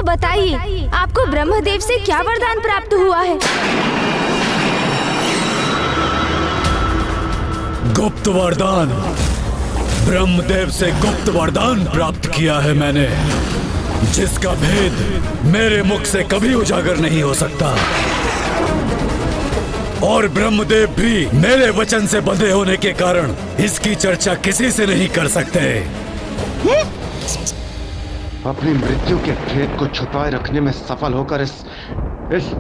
तो बताइए, आपको ब्रह्मदेव से क्या वरदान प्राप्त हुआ है? गुप्त वरदान। ब्रह्मदेव से गुप्त वरदान प्राप्त किया है मैंने, जिसका भेद मेरे मुख से कभी उजागर नहीं हो सकता। और ब्रह्मदेव भी मेरे वचन से बंधे होने के कारण इसकी चर्चा किसी से नहीं कर सकते। अपनी मृत्यु के भेद को छुपाए रखने में सफल होकर इस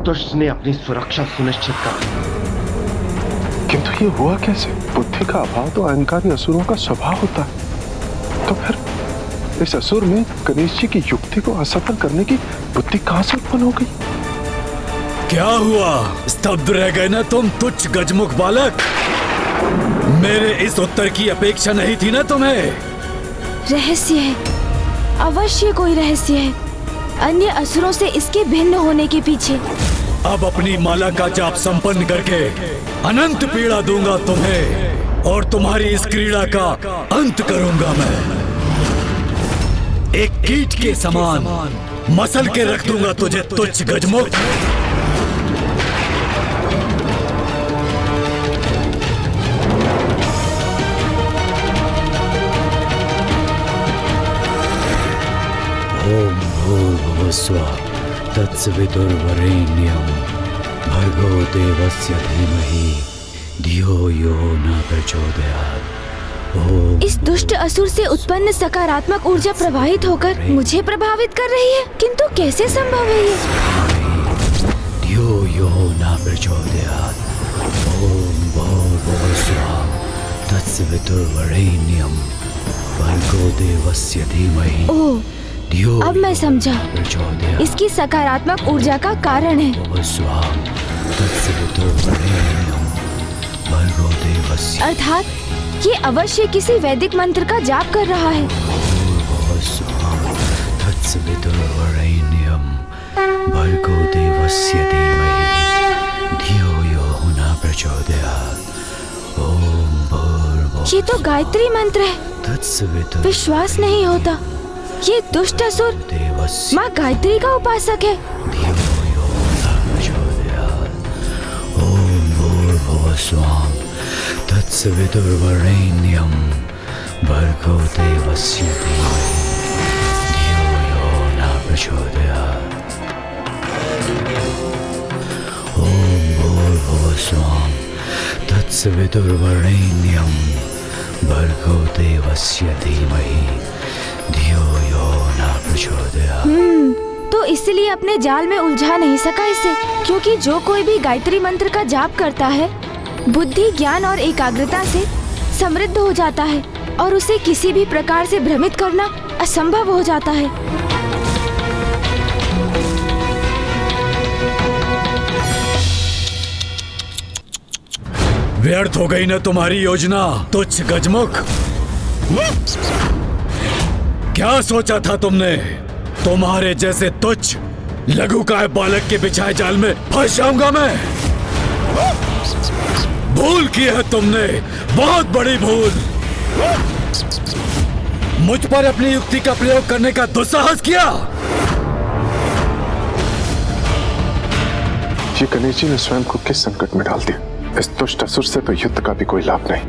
दुष्ट ने अपनी सुरक्षा सुनिश्चित कर। किंतु ये हुआ कैसे? बुद्धि का अभाव तो अहंकारी असुरों का स्वभाव होता है। तो फिर इस असुर में गणेश जी की युक्ति को असफल करने की बुद्धि कहां से उत्पन्न हो गई? क्या हुआ? स्तब्ध रह गए ना तुम, तुच्छ गजमुख बालक? मेरे इस उत्तर की अपेक्षा नहीं थी ना तुम्हें? रहस्य है, अवश्य कोई रहस्य है, अन्य असुरों से इसके भिन्न होने के पीछे। अब अपनी माला का जाप संपन्न करके अनंत पीड़ा दूंगा तुम्हें, और तुम्हारी इस क्रीड़ा का अंत करूंगा मैं। एक कीट के समान मसल के रख दूंगा तुझे, तुच्छ गजमुख। ओम भूर्भुवः स्वः तत्सवितुर्वरेण्यं भर्गो देवस्य धीमहि धियो यो न प्रचोदयात्। इस दुष्ट असुर से उत्पन्न सकारात्मक ऊर्जा प्रवाहित होकर मुझे प्रभावित कर रही है, किंतु कैसे संभव है ये? धियो यो न प्रचोदयात्। ओम भूर्भुवः स्वः तत्सवितुर्वरेण्यं भर्गो देवस्य धीमहि। ओह, अब मैं समझा, इसकी सकारात्मक ऊर्जा का कारण है। अर्थात ये अवश्य किसी वैदिक मंत्र का जाप कर रहा है। ये तो गायत्री मंत्र है, विश्वास नहीं होता। ये दुष्ट असुर माँ गायत्री का उपासक है। ओम भूर्भुवः स्वः तत्सवितुर्वरेण्यं भर्गो देवस्य धीमहि धियो यो न प्रचोदयात्। ओम भूर्भुवः स्वः तत्सवितुर्वरेण्यं भर्गो देवस्य धीमहि धियो यो न प्रचोदयात्। तो इसलिए अपने जाल में उलझा नहीं सका इसे, क्योंकि जो कोई भी गायत्री मंत्र का जाप करता है, बुद्धि, ज्ञान और एकाग्रता से समृद्ध हो जाता है और उसे किसी भी प्रकार से भ्रमित करना असंभव हो जाता है। व्यर्थ हो गई ना तुम्हारी योजना, तुच्छ गजमुख। क्या सोचा था तुमने? तुम्हारे जैसे तुच्छ लघुकाय बालक के बिछाए जाल में फंस जाऊंगा मैं? भूल की है तुमने, बहुत बड़ी भूल। मुझ पर अपनी युक्ति का प्रयोग करने का दुस्साहस किया। ये गणेश जी ने स्वयं को किस संकट में डाल दिया? इस दुष्ट असुर से तो युद्ध का भी कोई लाभ नहीं,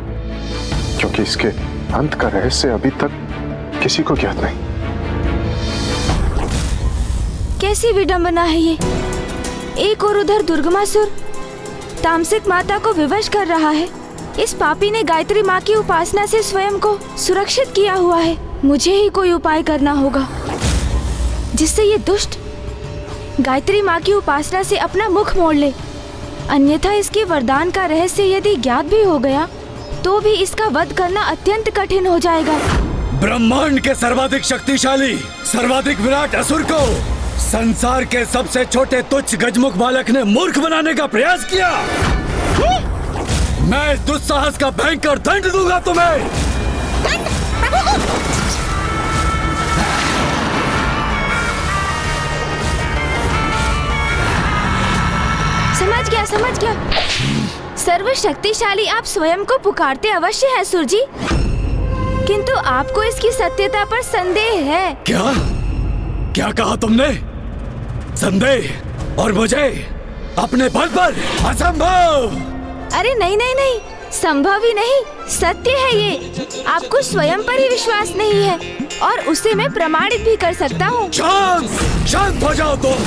क्योंकि इसके अंत का रहस्य अभी तक किसी को ज्ञात नहीं। कैसी विडंबना है ये! एक और उधर दुर्गमासुर तामसिक माता को विवश कर रहा है। इस पापी ने गायत्री माँ की उपासना से स्वयं को सुरक्षित किया हुआ है। मुझे ही कोई उपाय करना होगा जिससे ये दुष्ट गायत्री माँ की उपासना से अपना मुख मोड़ ले। अन्यथा इसके वरदान का रहस्य यदि ज्ञात भी हो गया तो भी इसका वध करना अत्यंत कठिन हो जाएगा। ब्रह्मांड के सर्वाधिक शक्तिशाली, सर्वाधिक विराट असुर को संसार के सबसे छोटे तुच्छ गजमुख बालक ने मूर्ख बनाने का प्रयास किया। मैं इस दुस्साहस का भयंकर दंड दूंगा तुम्हें। समझ गया। सर्वशक्तिशाली आप स्वयं को पुकारते अवश्य हैं असुर जी, किंतु आपको इसकी सत्यता पर संदेह है। क्या कहा तुमने? संदेह और मुझे अपने बल पर असंभव। अरे नहीं नहीं नहीं, संभव ही नहीं, सत्य है ये। आपको स्वयं पर ही विश्वास नहीं है और उसे मैं प्रमाणित भी कर सकता हूँ। शांत हो जाओ तुम।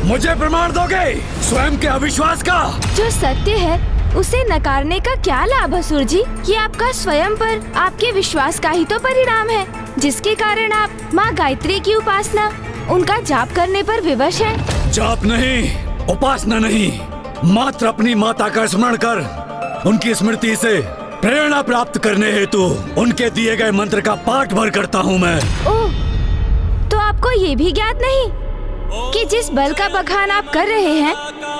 मुझे प्रमाण दोगे स्वयं के अविश्वास का? जो सत्य है उसे नकारने का क्या लाभ असुर जी? ये आपका स्वयं पर आपके विश्वास का ही तो परिणाम है, जिसके कारण आप माँ गायत्री की उपासना, उनका जाप करने पर विवश हैं। जाप नहीं, उपासना नहीं, मात्र अपनी माता का स्मरण कर उनकी स्मृति से प्रेरणा प्राप्त करने हेतु उनके दिए गए मंत्र का पाठ भर करता हूँ मैं। ओह, तो आपको ये भी ज्ञात नहीं कि जिस बल का बखान आप कर रहे हैं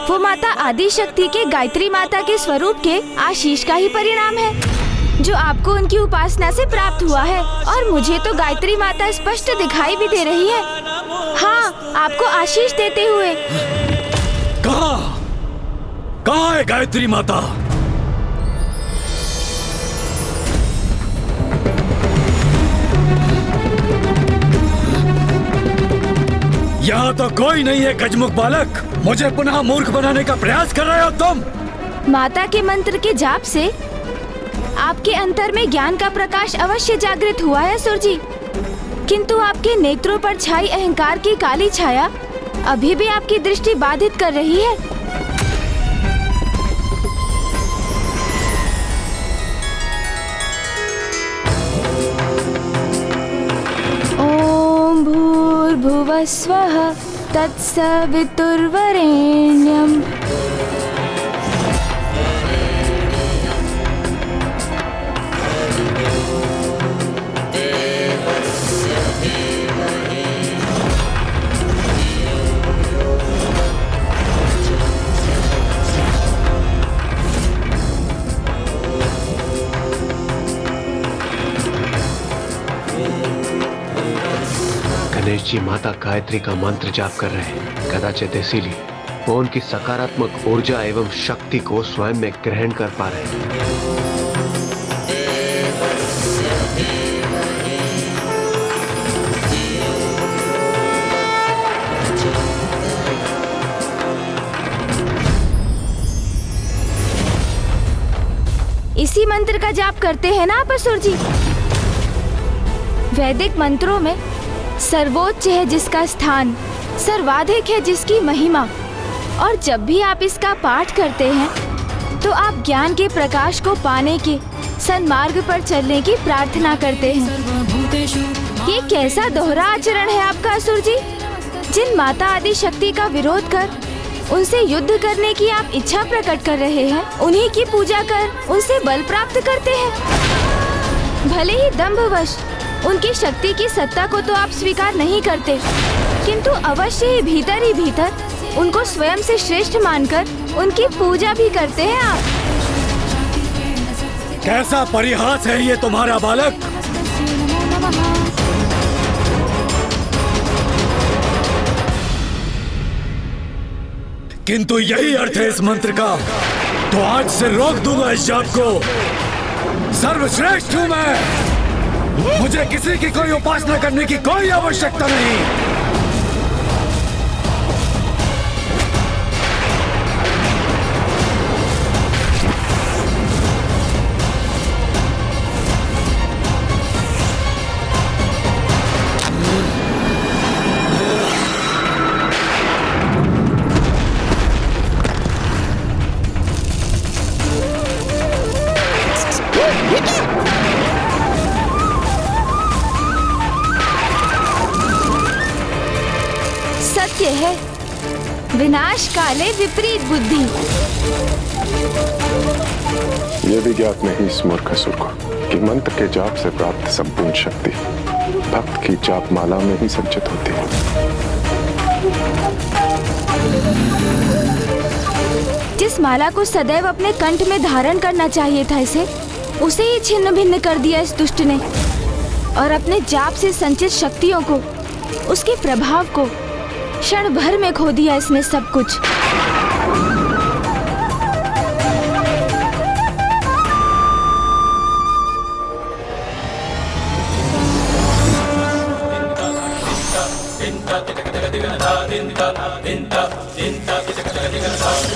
वो माता आदि शक्ति के गायत्री माता के स्वरूप के आशीष का ही परिणाम है, जो आपको उनकी उपासना से प्राप्त हुआ है। और मुझे तो गायत्री माता स्पष्ट दिखाई भी दे रही है। हाँ, आपको आशीष देते हुए। कहाँ है गायत्री माता? यहाँ तो कोई नहीं है गजमुख बालक। मुझे पुनः मूर्ख बनाने का प्रयास कर रहे हो तुम। माता के मंत्र के जाप से आपके अंतर में ज्ञान का प्रकाश अवश्य जागृत हुआ है असुर जी, किंतु आपके नेत्रों पर छाई अहंकार की काली छाया अभी भी आपकी दृष्टि बाधित कर रही है। ओम भूर्भुवः स्वः तत्सवितुर्वरेण्यम्। गणेश जी माता गायत्री का मंत्र जाप कर रहे हैं, कदाचित इसीलिए वो उनकी सकारात्मक ऊर्जा एवं शक्ति को स्वयं में ग्रहण कर पा रहे हैं। इसी मंत्र का जाप करते हैं ना आप असुर जी? वैदिक मंत्रों में सर्वोच्च है जिसका स्थान, सर्वाधिक है जिसकी महिमा, और जब भी आप इसका पाठ करते हैं तो आप ज्ञान के प्रकाश को पाने के सन्मार्ग पर चलने की प्रार्थना करते हैं। ये कैसा दोहरा आचरण है आपका असुर जी? जिन माता आदि शक्ति का विरोध कर उनसे युद्ध करने की आप इच्छा प्रकट कर रहे हैं, उन्हीं की पूजा कर उनसे बल प्राप्त करते हैं। भले ही दंभवश उनकी शक्ति की सत्ता को तो आप स्वीकार नहीं करते, किंतु अवश्य ही भीतर उनको स्वयं से श्रेष्ठ मानकर उनकी पूजा भी करते हैं आप। कैसा परिहास है ये तुम्हारा बालक? किंतु यही अर्थ है इस मंत्र का, तो आज से रोक दूंगा इस जाप को। सर्वश्रेष्ठ हूं मैं, मुझे किसी की कोई उपासना करने की कोई आवश्यकता नहीं। सत्य है, विनाश काले विपरीत बुद्धि। यह भी ज्ञात नहीं इस मूर्ख असुर को कि मंत्र के जाप से प्राप्त संपूर्ण शक्ति भक्त की जाप माला में ही संचित होती है। जिस माला को सदैव अपने कंठ में धारण करना चाहिए था उसे ही छिन्न भिन्न कर दिया इस दुष्ट ने, और अपने जाप से संचित शक्तियों को, उसके प्रभाव को क्षण भर में खो दिया इसने सब कुछ।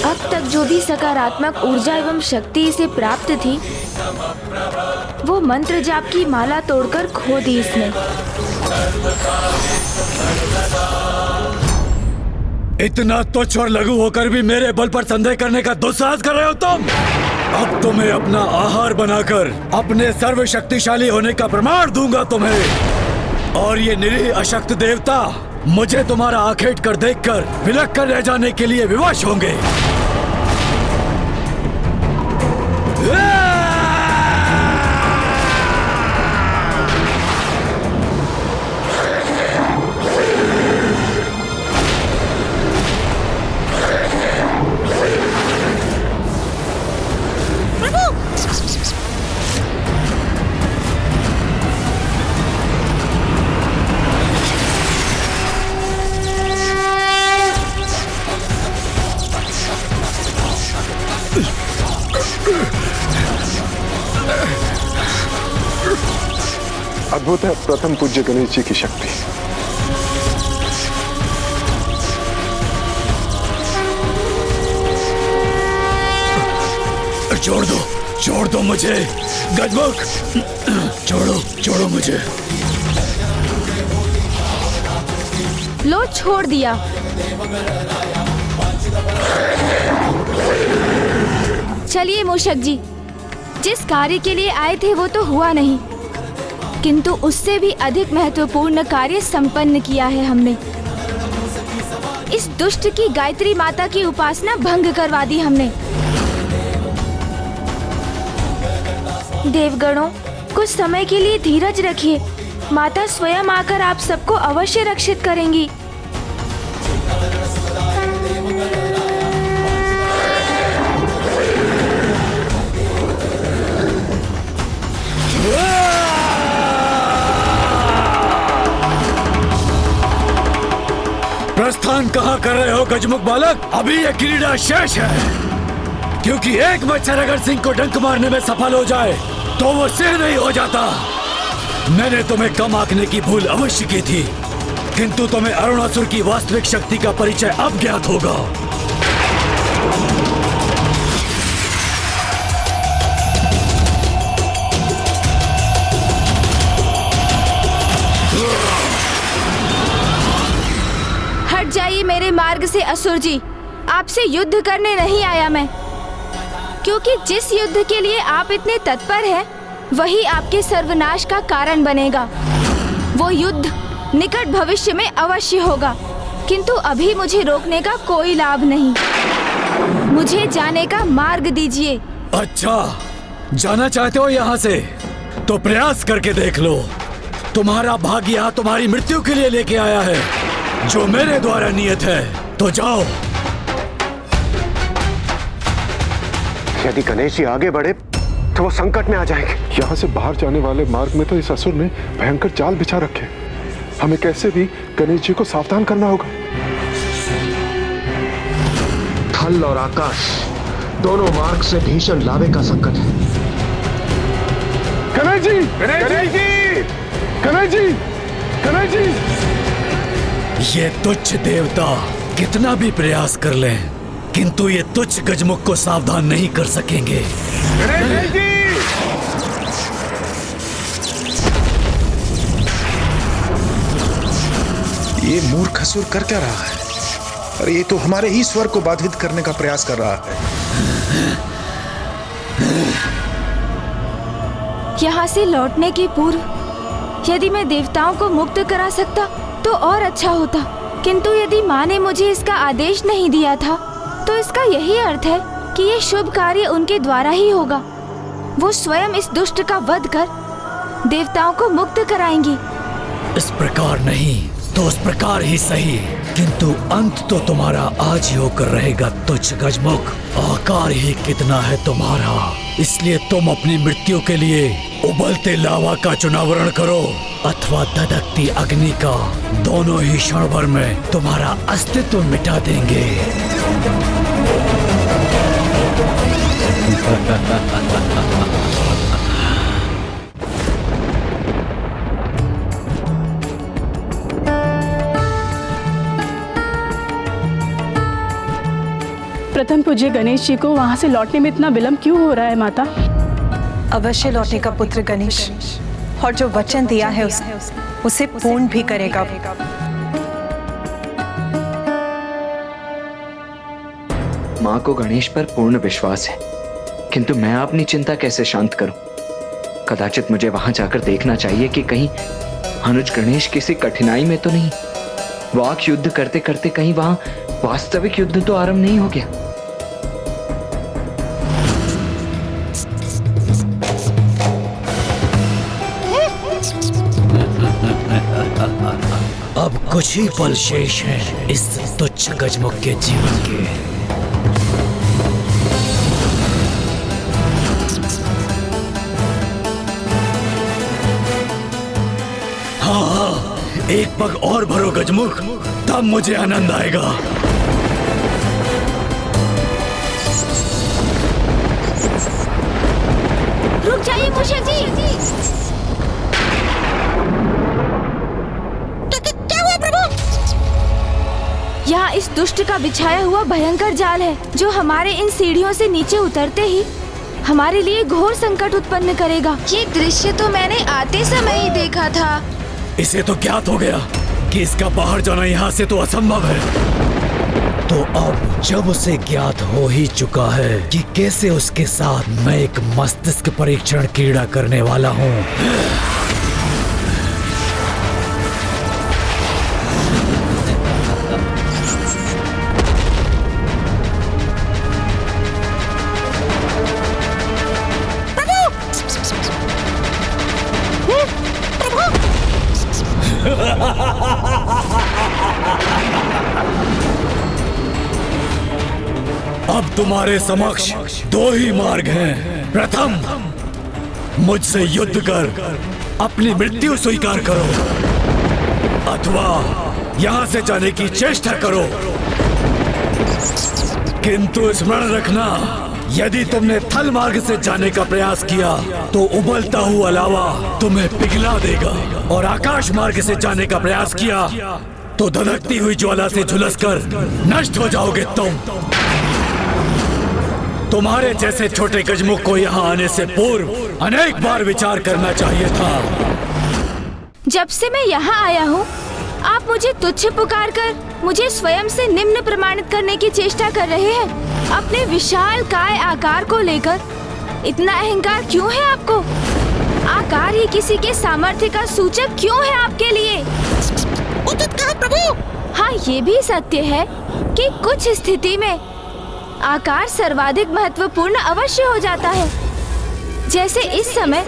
अब तक जो भी सकारात्मक ऊर्जा एवं शक्ति इसे प्राप्त थी, वो मंत्र जाप की माला तोड़कर खो दी इसने। इतना तुच्छ और लघु होकर भी मेरे बल पर संदेह करने का दुस्साहस कर रहे हो तुम? अब तुम्हें अपना आहार बनाकर अपने सर्वशक्तिशाली होने का प्रमाण दूंगा तुम्हें। और ये निरीह अशक्त देवता मुझे तुम्हारा आखेट कर देखकर विलक कर रह जाने के लिए विवश होंगे। अद्भुत है प्रथम पूज्य गणेश जी की शक्ति। छोड़ दो मुझे गजमुख, छोड़ो मुझे। लो छोड़ दिया। चलिए मूषक जी, जिस कार्य के लिए आए थे वो तो हुआ नहीं, किंतु उससे भी अधिक महत्वपूर्ण कार्य संपन्न किया है हमने। इस दुष्ट की गायत्री माता की उपासना भंग करवा दी हमने। देवगणों, कुछ समय के लिए धीरज रखिए। माता स्वयं आकर आप सबको अवश्य रक्षित करेंगी। प्रस्थान कहाँ कर रहे हो गजमुख बालक? अभी ये क्रीड़ा शेष है, क्योंकि एक मच्छर अगर सिंह को डंक मारने में सफल हो जाए तो वो सिंह नहीं हो जाता। मैंने तुम्हें कम आंकने की भूल अवश्य की थी, किंतु तुम्हें अरुणासुर की वास्तविक शक्ति का परिचय अब ज्ञात होगा। जाइए मेरे मार्ग से असुर जी, आपसे युद्ध करने नहीं आया मैं, क्योंकि जिस युद्ध के लिए आप इतने तत्पर हैं, वही आपके सर्वनाश का कारण बनेगा। वो युद्ध निकट भविष्य में अवश्य होगा, किंतु अभी मुझे रोकने का कोई लाभ नहीं। मुझे जाने का मार्ग दीजिए। अच्छा, जाना चाहते हो यहाँ से? तो प्रयास करके देख लो। तुम्हारा भाग्य यहाँ तुम्हारी मृत्यु के लिए लेके आया है, जो मेरे द्वारा नियत है। तो जाओ। यदि गणेश जी आगे बढ़े तो वो संकट में आ जाएंगे। यहाँ से बाहर जाने वाले मार्ग में तो इस असुर ने भयंकर जाल बिछा रखे। हमें कैसे भी गणेश जी को सावधान करना होगा। थल और आकाश दोनों मार्ग से भीषण लावे का संकट है। गणेश जी, गणेश जी, गणेश जी, गणेश जी। ये तुच्छ देवता कितना भी प्रयास कर लें, किंतु ये तुच्छ गजमुख को सावधान नहीं कर सकेंगे। गणेश जी! ये मूर्ख असुर कर क्या रहा है? अरे ये तो हमारे ही स्वर को बाधित करने का प्रयास कर रहा है। यहाँ से लौटने के पूर्व यदि मैं देवताओं को मुक्त करा सकता तो और अच्छा होता, किंतु यदि माँ ने मुझे इसका आदेश नहीं दिया था तो इसका यही अर्थ है कि ये शुभ कार्य उनके द्वारा ही होगा। वो स्वयं इस दुष्ट का वध कर देवताओं को मुक्त कराएंगी। इस प्रकार नहीं तो उस प्रकार ही सही, किंतु अंत तो तुम्हारा आज ही होकर रहेगा तुच्छ गजमुख। आकार ही कितना है तुम्हारा, इसलिए तुम अपनी मृत्यु के लिए उबलते लावा का चुनावरण करो अथवा धधकती अग्नि का। दोनों ही क्षण भर में तुम्हारा अस्तित्व मिटा देंगे। प्रथम पूज्य गणेश जी को वहाँ से लौटने में इतना विलम्ब क्यों हो रहा है माता? अवश्य लौटेगा पुत्र गणेश, और जो वचन दिया है उसे पूर्ण भी करेगा। माँ को गणेश पर पूर्ण विश्वास है, किंतु मैं अपनी चिंता कैसे शांत करूं? कदाचित मुझे वहां जाकर देखना चाहिए कि कहीं अनुज गणेश किसी कठिनाई में तो नहीं। वाक युद्ध करते करते कहीं वहां वास्तविक युद्ध तो आरंभ नहीं हो गया। अब कुछ ही पल शेष हैं इस तुच्छ गजमुख के जीवन के। हाँ, एक पग और भरो गजमुख, तब मुझे आनंद आएगा। रुक जाइए मूषक जी। क्या हुआ प्रभु? यहाँ इस दुष्ट का बिछाया हुआ भयंकर जाल है, जो हमारे इन सीढ़ियों से नीचे उतरते ही हमारे लिए घोर संकट उत्पन्न करेगा। ये दृश्य तो मैंने आते समय ही देखा था। इसे तो ज्ञात हो गया कि इसका बाहर जाना यहाँ से तो असंभव है। तो अब जब उसे ज्ञात हो ही चुका है कि कैसे उसके साथ मैं एक मस्तिष्क परीक्षण क्रीड़ा करने वाला हूँ, अब तुम्हारे समक्ष दो ही मार्ग हैं। प्रथम, मुझसे युद्ध कर अपनी मृत्यु स्वीकार करो, अथवा यहाँ से जाने की चेष्टा करो। किंतु स्मरण रखना, यदि तुमने थल मार्ग से जाने का प्रयास किया तो उबलता हुआ लावा तुम्हें पिघला देगा, और आकाश मार्ग से जाने का प्रयास किया तो धधकती हुई ज्वाला से झुलसकर नष्ट हो जाओगे तुम। तुम्हारे जैसे छोटे गजमुख को यहाँ आने से पूर्व अनेक बार विचार करना चाहिए था। जब से मैं यहाँ आया हूँ, आप मुझे तुच्छ पुकारकर मुझे स्वयं से निम्न प्रमाणित करने की चेष्टा कर रहे हैं। अपने विशाल काय आकार को लेकर इतना अहंकार क्यों है आपको? आकार ही किसी के सामर्थ्य का सूचक क्यों है आपके लिए? उचित कहा प्रभु। हाँ, ये भी सत्य है कि कुछ स्थिति में आकार सर्वाधिक महत्वपूर्ण अवश्य हो जाता है, जैसे इस समय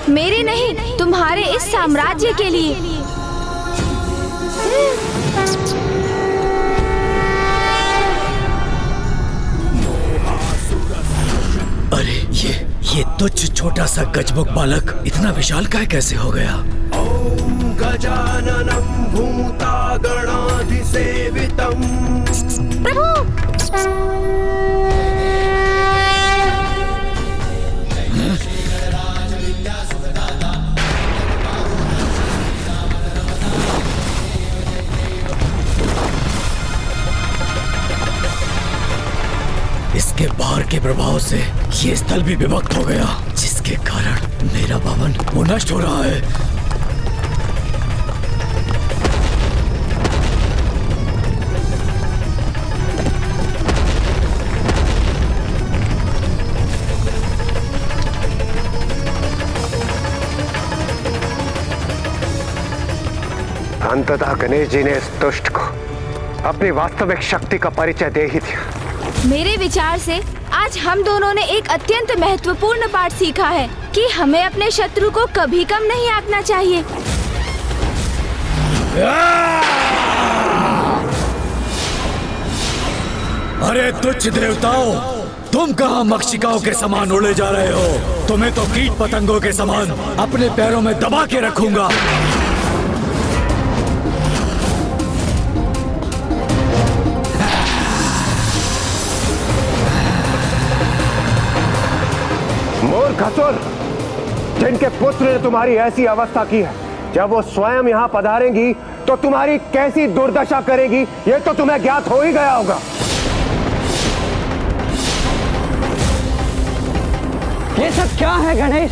मेरे नहीं तुम्हारे इस साम्राज्य के लिए। अरे ये तुच्छ छोटा सा गजमुख बालक इतना विशाल काय कैसे हो गया? ओम गजाननं भूतागणाधिसेवितं। प्रभु! इसके बाहर के प्रभाव से ये स्थल भी विभक्त हो गया, जिसके कारण मेरा भवन वो नष्ट हो रहा है। अंततः गणेश जी ने इस दुष्ट को अपनी वास्तविक शक्ति का परिचय दे ही दिया। मेरे विचार से आज हम दोनों ने एक अत्यंत महत्वपूर्ण पाठ सीखा है कि हमें अपने शत्रु को कभी कम नहीं आंकना चाहिए। अरे तुच्छ देवताओं, तुम कहाँ मक्षिकाओं के समान उड़े जा रहे हो? तुम्हें तो कीट पतंगों के समान अपने पैरों में दबा के रखूंगा। मूर्खसुर, जिनके पुत्र ने तुम्हारी ऐसी अवस्था की है, जब वो स्वयं यहाँ पधारेंगी तो तुम्हारी कैसी दुर्दशा करेगी, ये तो तुम्हें ज्ञात हो ही गया होगा। ये सब क्या है गणेश?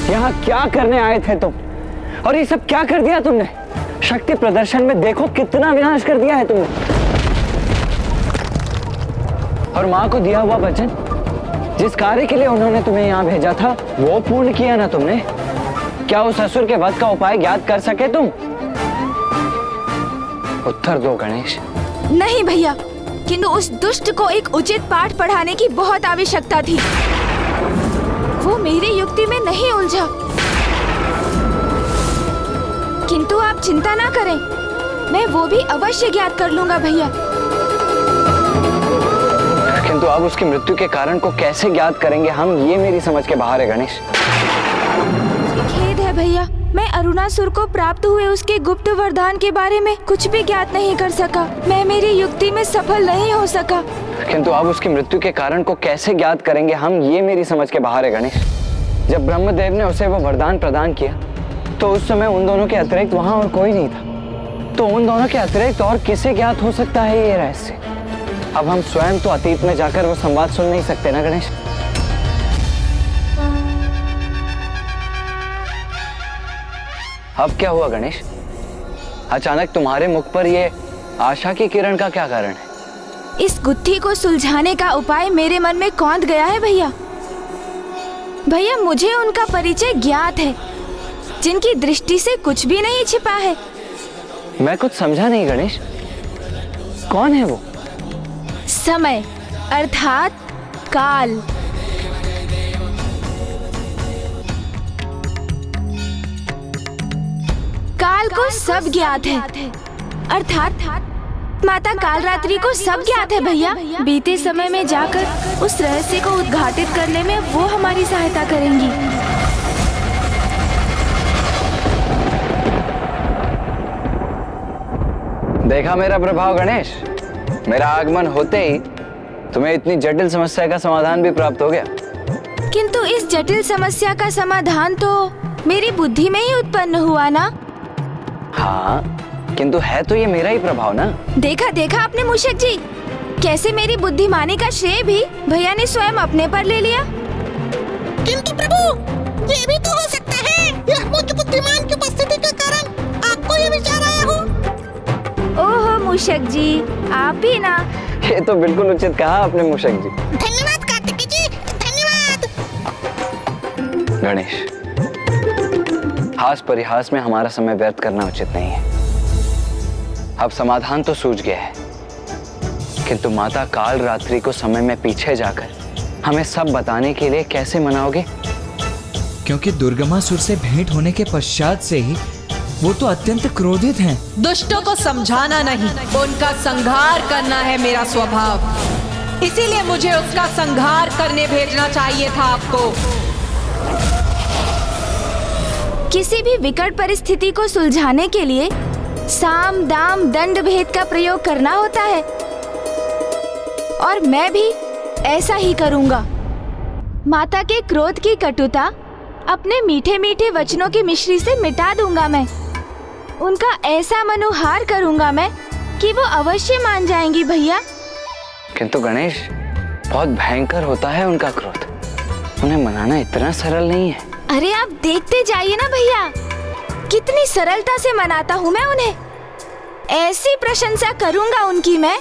यहाँ क्या करने आए थे तुम? और ये सब क्या कर दिया तुमने? शक्ति प्रदर्शन में देखो कितना विनाश कर दिया है तुमने। और माँ को दिया हुआ वचन, जिस कार्य के लिए उन्होंने तुम्हें यहाँ भेजा था, वो पूर्ण किया ना तुमने? क्या उस असुर के वध का उपाय ज्ञात कर सके तुम? उत्तर दो गणेश। नहीं भैया, किंतु उस दुष्ट को एक उचित पाठ पढ़ाने की बहुत आवश्यकता थी। वो मेरी युक्ति में नहीं उलझा। किंतु आप चिंता ना करें, मैं वो भी अवश्य ज्ञात कर लूंगा भैया। किंतु अब उसकी मृत्यु के कारण को कैसे ज्ञात करेंगे हम, ये मेरी समझ के बाहर है गणेश। खेद है भैया, मैं अरुणासुर को प्राप्त हुए उसके गुप्त वरदान के बारे में कुछ भी ज्ञात नहीं कर सका। मैं मेरी युक्ति में सफल नहीं हो सका। किंतु अब उसकी मृत्यु के कारण को कैसे ज्ञात करेंगे हम, ये मेरी समझ के बाहर है गणेश। जब ब्रह्मदेव ने उसे वो वरदान प्रदान किया तो उस समय उन दोनों के अतिरिक्त वहां और कोई नहीं था। तो उन दोनों के अतिरिक्त और किसे ज्ञात हो सकता है ये रहस्य? अब हम स्वयं तो अतीत में जाकर वो संवाद सुन नहीं सकते ना गणेश। अब क्या हुआ गणेश? अचानक तुम्हारे मुख पर ये आशा की किरण का क्या कारण है? इस गुत्थी को सुलझाने का उपाय मेरे मन में कौंध गया है भैया। भैया, मुझे उनका परिचय ज्ञात है, जिनकी दृष्टि से कुछ भी नहीं छिपा है। मैं कुछ समझा नहीं गणेश, कौन है वो? समय अर्थात काल। काल को सब ज्ञात है, अर्थात माता कालरात्रि को सब ज्ञात है भैया। बीते समय में जाकर उस रहस्य को उद्घाटित करने में वो हमारी सहायता करेंगी। देखा मेरा प्रभाव गणेश? मेरा आगमन होते ही तुम्हें इतनी जटिल समस्या का समाधान भी प्राप्त हो गया। किंतु इस जटिल समस्या का समाधान तो मेरी बुद्धि में ही उत्पन्न हुआ ना। हाँ, किंतु है तो ये मेरा ही प्रभाव ना। देखा देखा आपने मूषक जी, कैसे मेरी बुद्धिमानी का श्रेय भी भैया ने स्वयं अपने पर ले लिया। किंतु प्रभु, ये भी तो हो सकता है यह मुझ बुद्धिमान की उपस्थिति के कारण आपको ये विचार आया हो। ओहो मूषक जी, आप भी ना। ये तो बिल्कुल उचित कहा आपने मूषक जी। धन्यवाद कार्तिकी जी, धन्यवाद। गणेश, हास परिहास में हमारा समय व्यर्थ करना उचित नहीं है। अब समाधान तो सूझ गया है, किंतु माता काल रात्रि को समय में पीछे जाकर हमें सब बताने के लिए कैसे मनाओगे? क्योंकि दुर्गमासुर से भेंट होने के पश्चात से ही वो तो अत्यंत क्रोधित हैं। दुष्टों को समझाना नहीं, उनका संहार करना है मेरा स्वभाव। इसीलिए मुझे उसका संहार करने भेजना चाहिए था आपको। किसी भी विकट परिस्थिति को सुलझाने के लिए साम दाम दंड भेद का प्रयोग करना होता है, और मैं भी ऐसा ही करूंगा। माता के क्रोध की कटुता अपने मीठे मीठे वचनों की मिश्री से मिटा दूंगा मैं। उनका ऐसा मनोहार करूंगा मैं कि वो अवश्य मान जाएंगी भैया। किंतु गणेश, बहुत भयंकर होता है उनका क्रोध। उन्हें मनाना इतना सरल नहीं है। अरे आप देखते जाइए ना भैया, कितनी सरलता से मनाता हूँ मैं उन्हें। ऐसी प्रशंसा करूंगा उनकी मैं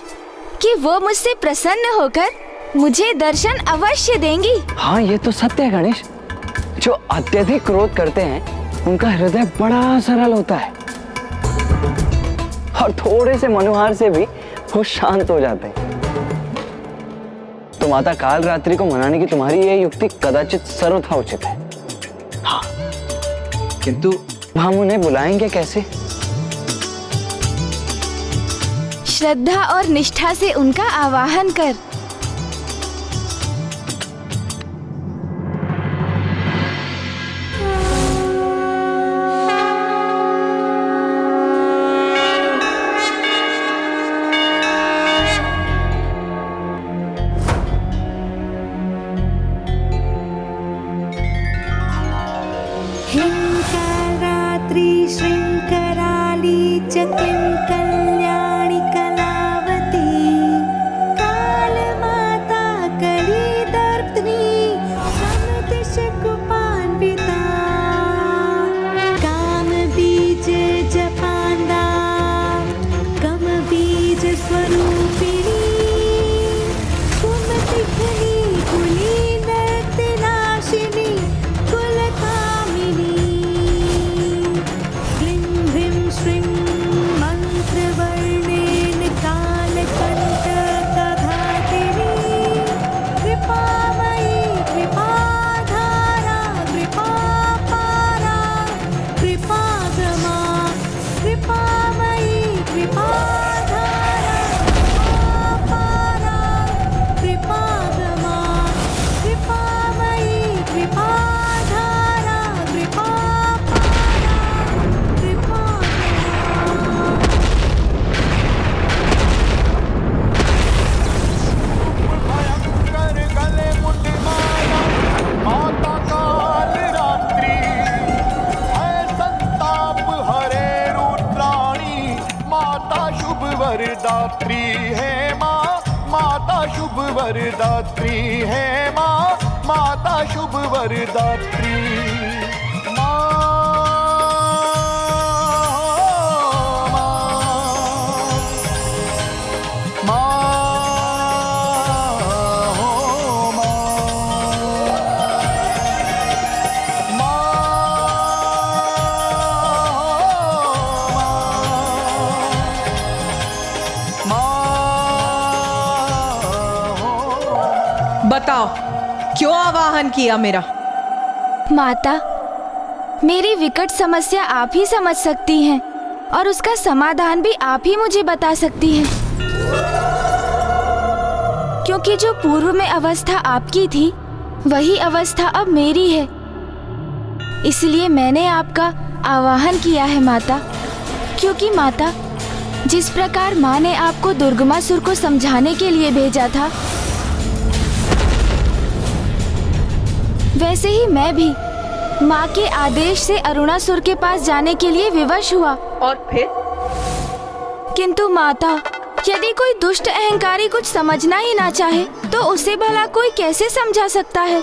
कि वो मुझसे प्रसन्न होकर मुझे दर्शन अवश्य देंगी। हाँ, ये तो सत्य है गणेश। जो अत्यधिक क्रोध करते हैं उनका हृदय बड़ा सरल होता है, और थोड़े से मनोहार से भी वो शांत हो जाते हैं। तो माता काल रात्रि को मनाने की तुम्हारी ये युक्ति कदाचित सर्वथा उचित है। हाँ, किंतु हम उन्हें बुलाएंगे कैसे? श्रद्धा और निष्ठा से उनका आवाहन कर। काल रात्रि श्रृङ्खराली च किं कल्याणि कलावती कालमाता कलिदर्पिणी समदिशकुपान्विता कामबीज जपान्दा कमबीज स्वरूपिणी कुमतिघ्नी कुलीनर्तिनाशिनी कुलकामिनी क्लीं ह्रीं श्रीं मन्त्रवर्णेन कालकण्टकघातिनी कृपामयी कृपाधारा कृपापारा कृपागमा कृपामयी कृपाधारा कृपापारा कृपागमा कृपामयी कृपाधारा कृपापारा भयंकर गले मुंडी माला माता काल रात्रि है संताप हरे रुद्राणी माता शुभ वरदात्री है माँ माता शुभ वरदात्री है माँ माता शुभ वरदात्री बताओ क्यों आवाहन किया मेरा? माता, मेरी विकट समस्या आप ही समझ सकती हैं और उसका समाधान भी आप ही मुझे बता सकती हैं। क्योंकि जो पूर्व में अवस्था आपकी थी वही अवस्था अब मेरी है, इसलिए मैंने आपका आवाहन किया है माता। क्योंकि माता, जिस प्रकार माँ ने आपको दुर्गमासुर को समझाने के लिए भेजा था, वैसे ही मैं भी माँ के आदेश से अरुणासुर के पास जाने के लिए विवश हुआ। और फिर? किंतु माता, यदि कोई दुष्ट अहंकारी कुछ समझना ही ना चाहे तो उसे भला कोई कैसे समझा सकता है?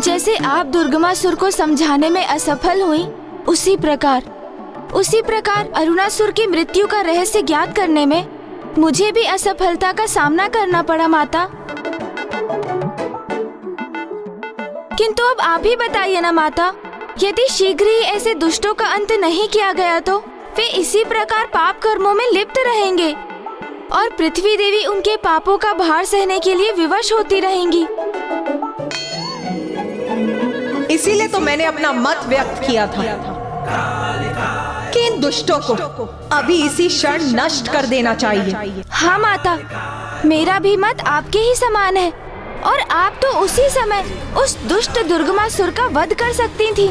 जैसे आप दुर्गमासुर को समझाने में असफल हुई, उसी प्रकार अरुणासुर की मृत्यु का रहस्य ज्ञात करने में मुझे भी असफलता का सामना करना पड़ा माता। किंतु अब आप ही बताइए ना माता, यदि शीघ्र ही ऐसे दुष्टों का अंत नहीं किया गया तो वे इसी प्रकार पाप कर्मों में लिप्त रहेंगे और पृथ्वी देवी उनके पापों का भार सहने के लिए विवश होती रहेंगी। इसीलिए तो मैंने अपना मत व्यक्त किया था कि इन दुष्टों को अभी इसी क्षण नष्ट कर देना चाहिए। हाँ माता, मेरा भी मत आपके ही समान है और आप तो उसी समय उस दुष्ट दुर्गमासुर का वध कर सकती थी।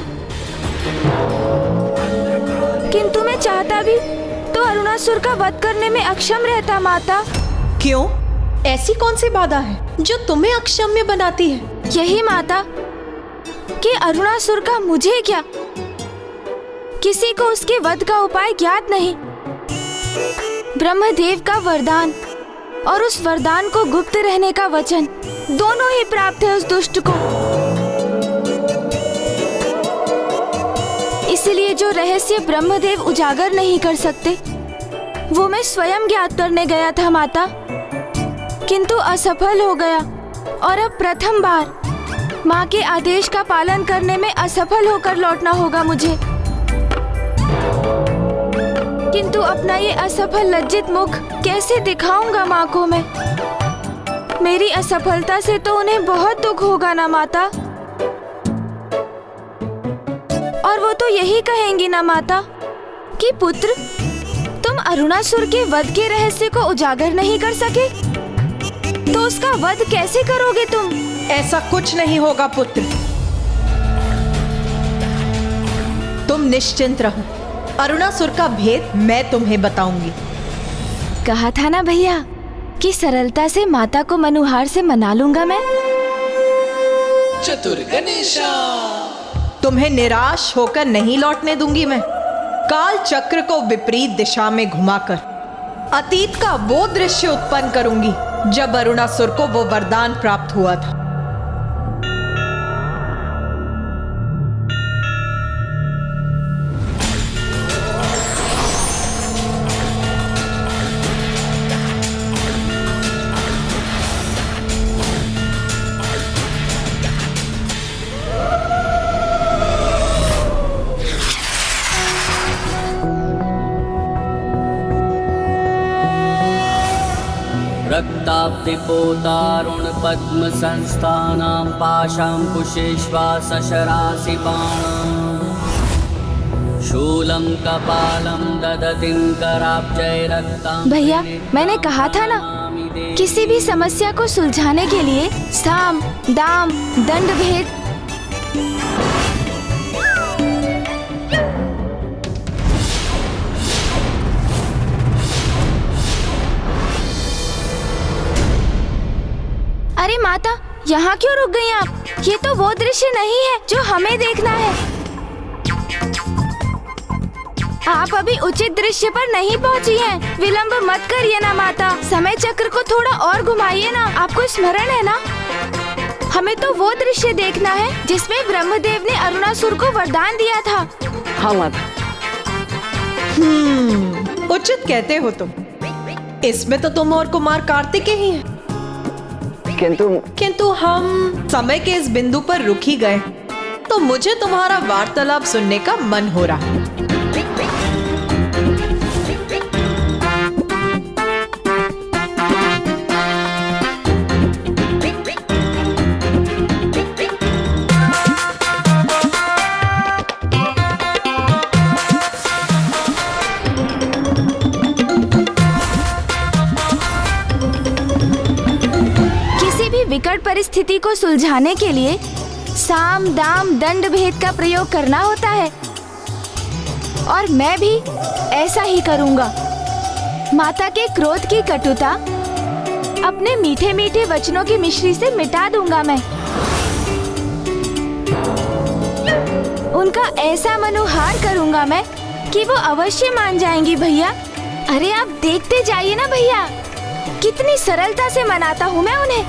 किंतु मैं चाहता भी तो अरुणासुर का वध करने में अक्षम रहता माता। क्यों? ऐसी कौन सी बाधा है जो तुम्हें अक्षम्य बनाती है? यही माता कि अरुणासुर का मुझे क्या, किसी को उसके वध का उपाय ज्ञात नहीं। ब्रह्मदेव का वरदान और उस वरदान को गुप्त रहने का वचन दोनों ही प्राप्त है उस दुष्ट को। इसलिए जो रहस्य ब्रह्मदेव उजागर नहीं कर सकते वो मैं स्वयं ज्ञात करने गया था माता, किंतु असफल हो गया और अब प्रथम बार माँ के आदेश का पालन करने में असफल होकर लौटना होगा मुझे। किंतु अपना ये असफल लज्जित मुख कैसे दिखाऊंगा माँ को मैं? मेरी असफलता से तो उन्हें बहुत दुख होगा ना माता। और वो तो यही कहेंगी ना माता कि पुत्र, तुम अरुणासुर के वध के रहस्य को उजागर नहीं कर सके, तो उसका वध कैसे करोगे तुम? ऐसा कुछ नहीं होगा पुत्र, तुम निश्चिंत रहो। अरुणासुर का भेद मैं तुम्हें बताऊंगी। कहा था ना भैया कि सरलता से माता को मनुहार से मना लूंगा मैं। चतुर गणेशा तुम्हें निराश होकर नहीं लौटने दूंगी मैं। काल चक्र को विपरीत दिशा में घुमाकर अतीत का वो दृश्य उत्पन्न करूंगी जब अरुणासुर को वो वरदान प्राप्त हुआ था। रक्ताब्धिपोतारुण पद्म संस्थानां पाशांकुशेष्वा सशरासि बाणां शूलं कपालं ददतिं कराब्जै रक्तां। भैया, मैंने कहा था ना, किसी भी समस्या को सुलझाने के लिए साम दाम दंड भेद। अरे माता, यहाँ क्यों रुक गई आप? ये तो वो दृश्य नहीं है जो हमें देखना है। आप अभी उचित दृश्य पर नहीं पहुँची हैं। विलंब मत करिए ना माता, समय चक्र को थोड़ा और घुमाइए ना। आपको स्मरण है ना, हमें तो वो दृश्य देखना है जिसमें ब्रह्मदेव ने अरुणासुर को वरदान दिया था। हाँ माता। उचित कहते हो तुम। इसमें तो तुम और कुमार कार्तिकेय ही हैं। किंतु हम समय के इस बिंदु पर रुक ही गए, तो मुझे तुम्हारा वार्तालाप सुनने का मन हो रहा है। विकट परिस्थिति को सुलझाने के लिए साम दाम दंड भेद का प्रयोग करना होता है, और मैं भी ऐसा ही करूंगा। माता के क्रोध की कटुता अपने मीठे मीठे वचनों की मिश्री से मिटा दूंगा मैं। उनका ऐसा मनोहार करूंगा मैं कि वो अवश्य मान जाएंगी। भैया, अरे आप देखते जाइए ना भैया, कितनी सरलता से मनाता हूँ मैं उन्हें।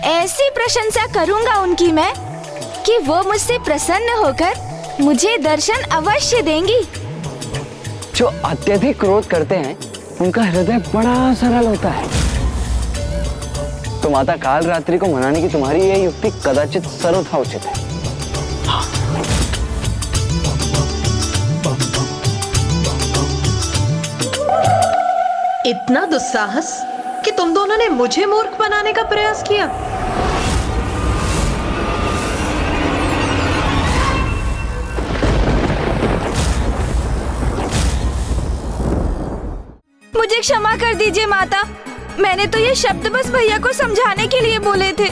ऐसी प्रशंसा करूंगा उनकी मैं कि वो मुझसे प्रसन्न होकर मुझे दर्शन अवश्य देंगी। जो अत्यधिक क्रोध करते हैं उनका हृदय बड़ा सरल होता है। तो माता काल रात्रि को मनाने की तुम्हारी यह युक्ति कदाचित सर्वथा उचित है। इतना दुस्साहस कि तुम दोनों ने मुझे मूर्ख बनाने का प्रयास किया। मुझे क्षमा कर दीजिए माता, मैंने तो ये शब्द बस भैया को समझाने के लिए बोले थे,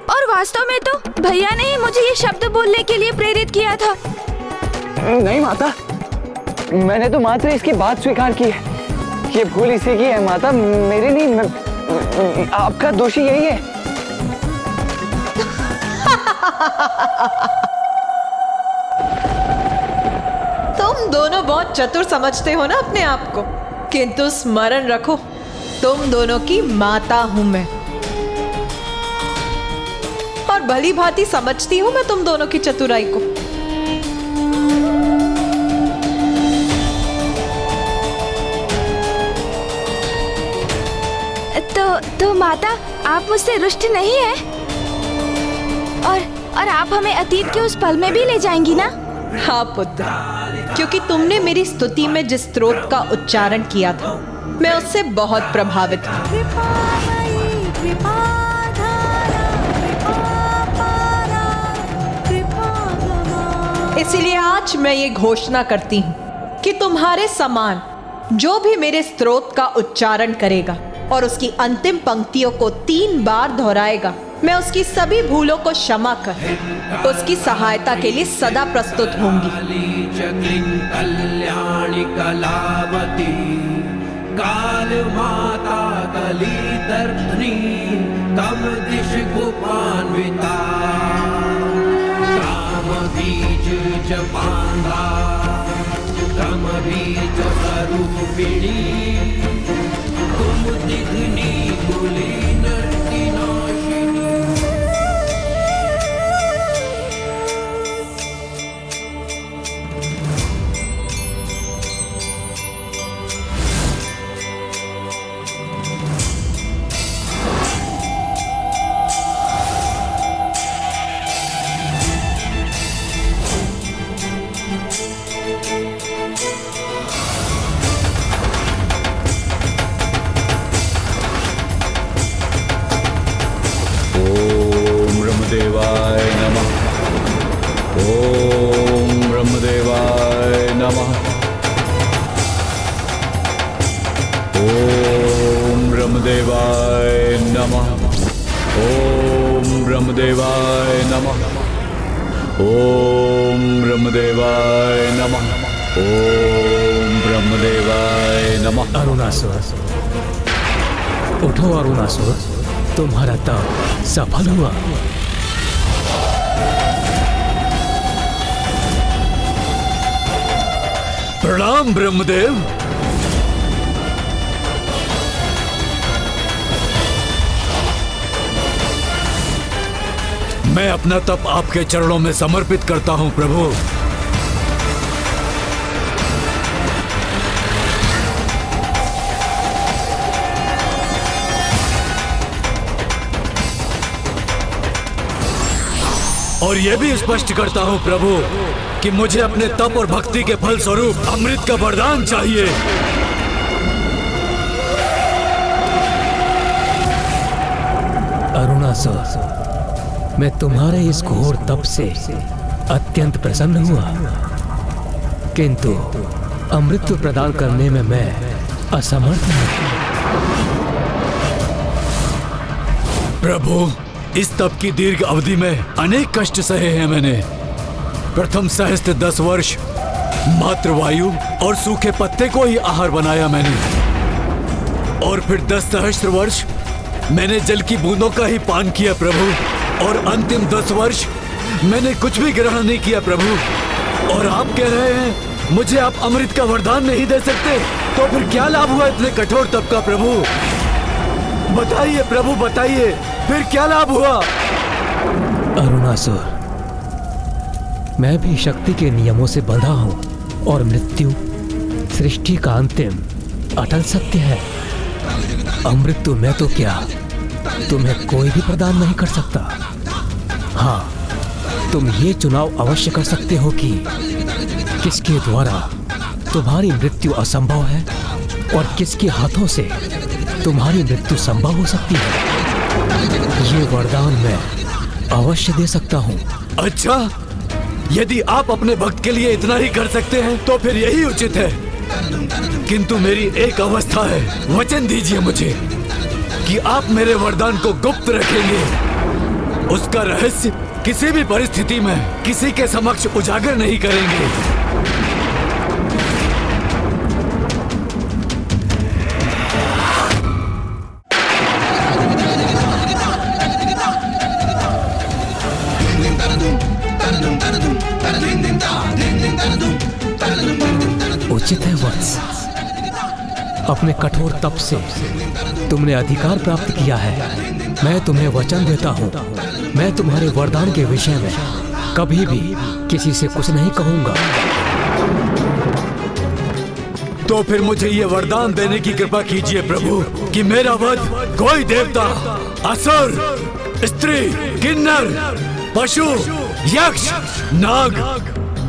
और वास्तव में तो भैया ने ही मुझे ये शब्द बोलने के लिए प्रेरित किया था। नहीं माता, मैंने तो मात्र इसकी बात स्वीकार की है। ये भूल इसी की है माता, मेरी नहीं। आपका दोषी यही है। तुम दोनों बहुत चतुर समझते हो ना अपने आप को, किंतु स्मरण रखो, तुम दोनों की माता हूं मैं, और भली भांति समझती हूं मैं तुम दोनों की चतुराई को। तो माता, आप मुझसे रुष्ट नहीं है, और आप हमें अतीत के उस पल में भी ले जाएंगी ना? हाँ पुत्र, क्योंकि तुमने मेरी स्तुति में जिस स्तोत्र का उच्चारण किया था, मैं उससे बहुत प्रभावित हूँ। इसीलिए आज मैं ये घोषणा करती हूँ कि तुम्हारे समान जो भी मेरे स्तोत्र का उच्चारण करेगा और उसकी अंतिम पंक्तियों को 3 बार दोहराएगा, मैं उसकी सभी भूलों को क्षमा कर उसकी सहायता के लिए सदा प्रस्तुत होंगी। कल्याणी कलावती काल माता कली दर्पणी तम दिश कुपान्विता काम बीज जपांदा तम बीज स्वरूपिणी तुम दिग्नी कुली नर्ति नाशिनी। ब्रह्मदेवाय नमः। ओम ब्रह्मदेवाय नमः। ओम ब्रह्मदेवाय नमः। ओम ब्रह्मदेवाय नमः। ओम ब्रह्मदेवाय नमः। ओम ब्रह्मदेवाय नमः। अरुणासुर, उठो अरुणासुर, तुम्हारा तप सफल हुआ। प्रणाम ब्रह्मदेव। मैं अपना तप आपके चरणों में समर्पित करता हूं प्रभु। और यह भी स्पष्ट करता हूं प्रभु कि मुझे अपने तप और भक्ति के फल स्वरूप अमृत का वरदान चाहिए। अरुणासुर, मैं तुम्हारे इस घोर तप से अत्यंत प्रसन्न हुआ, किंतु अमृत प्रदान करने में मैं असमर्थ हूं। प्रभु, इस तप की दीर्घ अवधि में अनेक कष्ट सहे हैं मैंने। प्रथम सहस्त्र 10 वर्ष मात्र वायु और सूखे पत्ते को ही आहार बनाया मैंने, और फिर 10 सहस्त्र वर्ष मैंने जल की बूंदों का ही पान किया प्रभु, और अंतिम 10 वर्ष मैंने कुछ भी ग्रहण नहीं किया प्रभु। और आप कह रहे हैं मुझे आप अमृत का वरदान नहीं दे सकते, तो फिर क्या लाभ हुआ इतने कठोर तप का प्रभु? बताइए प्रभु, बताइए, फिर क्या लाभ हुआ? अरुणासुर, मैं भी शक्ति के नियमों से बंधा हूं, और मृत्यु सृष्टि का अंतिम अटल सत्य है। अमृत तो मैं तो क्या, तुम्हें कोई भी प्रदान नहीं कर सकता। हाँ, तुम ये चुनाव अवश्य कर सकते हो कि किसके द्वारा तुम्हारी मृत्यु असंभव है और किसके हाथों से तुम्हारी मृत्यु संभव हो सकती है। ये वरदान मैं अवश्य दे सकता हूँ। अच्छा, यदि आप अपने भक्त के लिए इतना ही कर सकते हैं तो फिर यही उचित है, किंतु मेरी एक अवस्था है। वचन दीजिए मुझे कि आप मेरे वरदान को गुप्त रखेंगे, उसका रहस्य किसी भी परिस्थिति में किसी के समक्ष उजागर नहीं करेंगे। उचित है वत्स, अपने कठोर तप से तुमने अधिकार प्राप्त किया है। मैं तुम्हें वचन देता हूँ, मैं तुम्हारे वरदान के विषय में कभी भी किसी से कुछ नहीं कहूंगा। तो फिर मुझे ये वरदान देने की कृपा कीजिए प्रभु कि मेरा वध कोई देवता, असुर, स्त्री, किन्नर, पशु, यक्ष, नाग,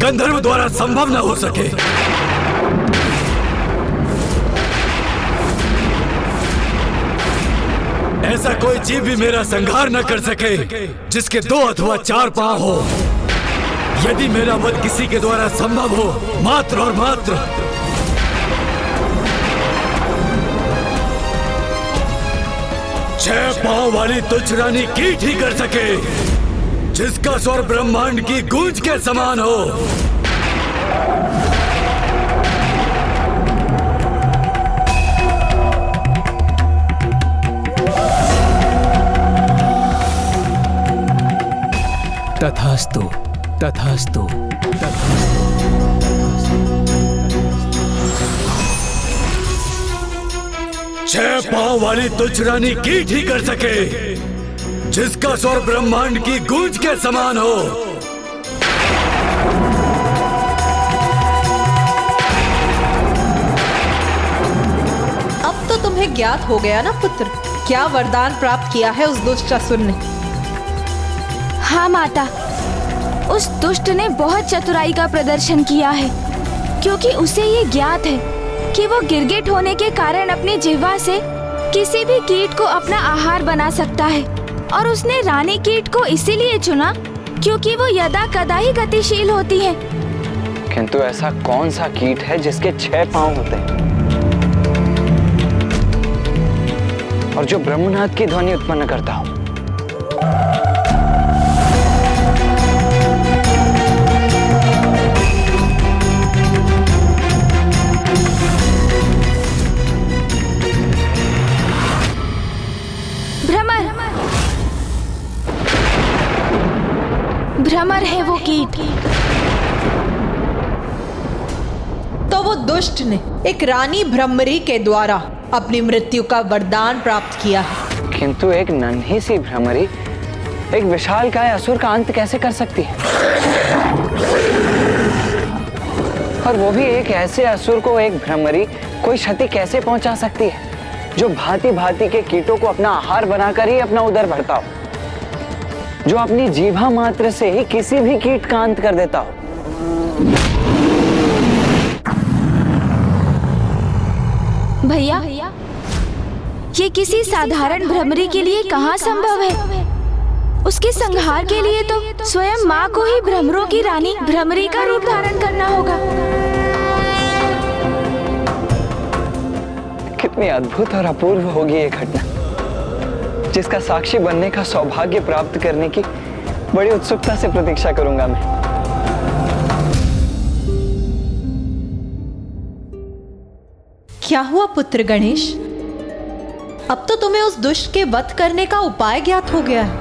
गंधर्व द्वारा संभव न हो सके। ऐसा कोई जीव भी मेरा संहार न कर सके जिसके 2 अथवा 4 पांव हो। यदि मेरा वध किसी के द्वारा संभव हो, मात्र और मात्र 6 पांव वाली तुच्छ रानी कीट ही कर सके, जिसका स्वर ब्रह्मांड की गूंज के समान हो। तथास्तु तथास्तु छह पांव वाली तुच्छ रानी कीट ही कर सके जिसका स्वर ब्रह्मांड की गूंज के समान हो। अब तो तुम्हें ज्ञात हो गया ना पुत्र, क्या वरदान प्राप्त किया है उस दुष्ट असुर ने। हाँ माता, उस दुष्ट ने बहुत चतुराई का प्रदर्शन किया है, क्योंकि उसे ये ज्ञात है कि वो गिरगिट होने के कारण अपनी जिह्वा से किसी भी कीट को अपना आहार बना सकता है, और उसने रानी कीट को इसीलिए चुना क्योंकि वो यदा कदा ही गतिशील होती है। किंतु ऐसा कौन सा कीट है जिसके 6 पांव होते हैं और जो ब्रह्मनाद की ध्वनि उत्पन्न करता हो? भ्रमर है वो कीट। तो वो दुष्ट ने एक रानी भ्रमरी के द्वारा अपनी मृत्यु का वरदान प्राप्त किया है। किंतु एक नन्ही सी भ्रमरी एक विशालकाय असुर का अंत कैसे कर सकती है? और वो भी एक ऐसे असुर को एक भ्रमरी कोई क्षति कैसे पहुंचा सकती है जो भांति भांति के कीटों को अपना आहार बनाकर ही अपना उदर भरता हो, जो अपनी जीभा मात्र से ही किसी भी कीट का अंत कर देता हो। भैया, ये किसी साधारण भ्रमरी के लिए कहाँ संभव है? उसके संहार के लिए तो स्वयं माँ को ही भ्रमरों की रानी भ्रमरी का रूप धारण करना होगा। कितनी अद्भुत और अपूर्व होगी ये घटना, जिसका साक्षी बनने का सौभाग्य प्राप्त करने की बड़ी उत्सुकता से प्रतीक्षा करूंगा मैं। क्या हुआ पुत्र गणेश? अब तो तुम्हें उस दुष्ट के वध करने का उपाय ज्ञात हो गया है,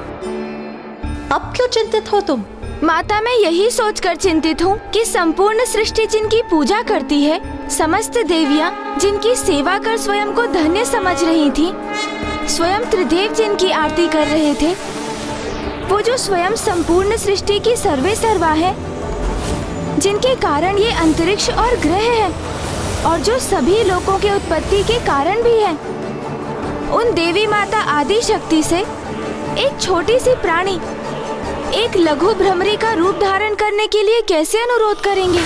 अब क्यों चिंतित हो तुम? माता, मैं यही सोचकर चिंतित हूँ कि संपूर्ण सृष्टि जिनकी पूजा करती है, समस्त देवियाँ जिनकी सेवा कर स्वयं को धन्य समझ रही थी, स्वयं त्रिदेव जिनकी आरती कर रहे थे, वो जो स्वयं संपूर्ण सृष्टि की सर्वे सर्वा है, जिनके कारण ये अंतरिक्ष और ग्रह है, और जो सभी लोगों के उत्पत्ति के कारण भी है, उन देवी माता आदि शक्ति से एक छोटी सी प्राणी एक लघु भ्रमरी का रूप धारण करने के लिए कैसे अनुरोध करेंगे?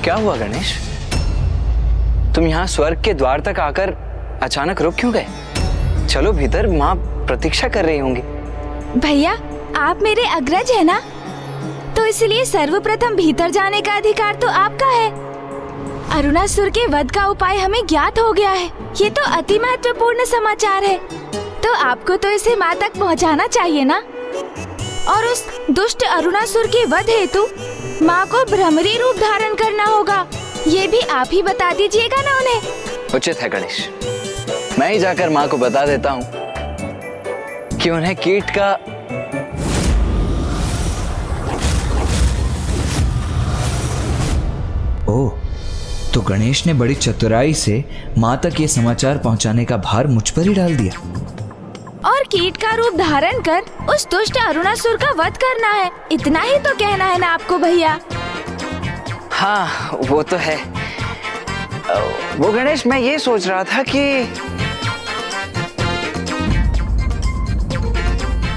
क्या हुआ गणेश? तुम यहाँ स्वर्ग के द्वार तक आकर अचानक रुक क्यों गए? चलो भीतर, माँ प्रतीक्षा कर रही होंगी। भैया, आप मेरे अग्रज है ना, तो इसलिए सर्वप्रथम भीतर जाने का अधिकार तो आपका है। अरुणासुर के वध का उपाय हमें ज्ञात हो गया है, ये तो अति महत्वपूर्ण समाचार है, तो आपको तो इसे माँ तक पहुँचाना चाहिए ना। और उस दुष्ट अरुणासुर के वध हेतु माँ को भ्रमरी रूप धारण करना होगा, ये भी आप ही बता दीजिएगा ना उन्हें। उचित है गणेश, मैं ही जाकर माँ को बता देता हूँ कि उन्हें कीट का ओह, तो गणेश ने बड़ी चतुराई से माँ तक ये समाचार पहुँचाने का भार मुझ पर ही डाल दिया, और कीट का रूप धारण कर उस दुष्ट अरुणासुर का वध करना है, इतना ही तो कहना है ना आपको भैया। हाँ, वो तो है। वो गणेश, मैं ये सोच रहा था कि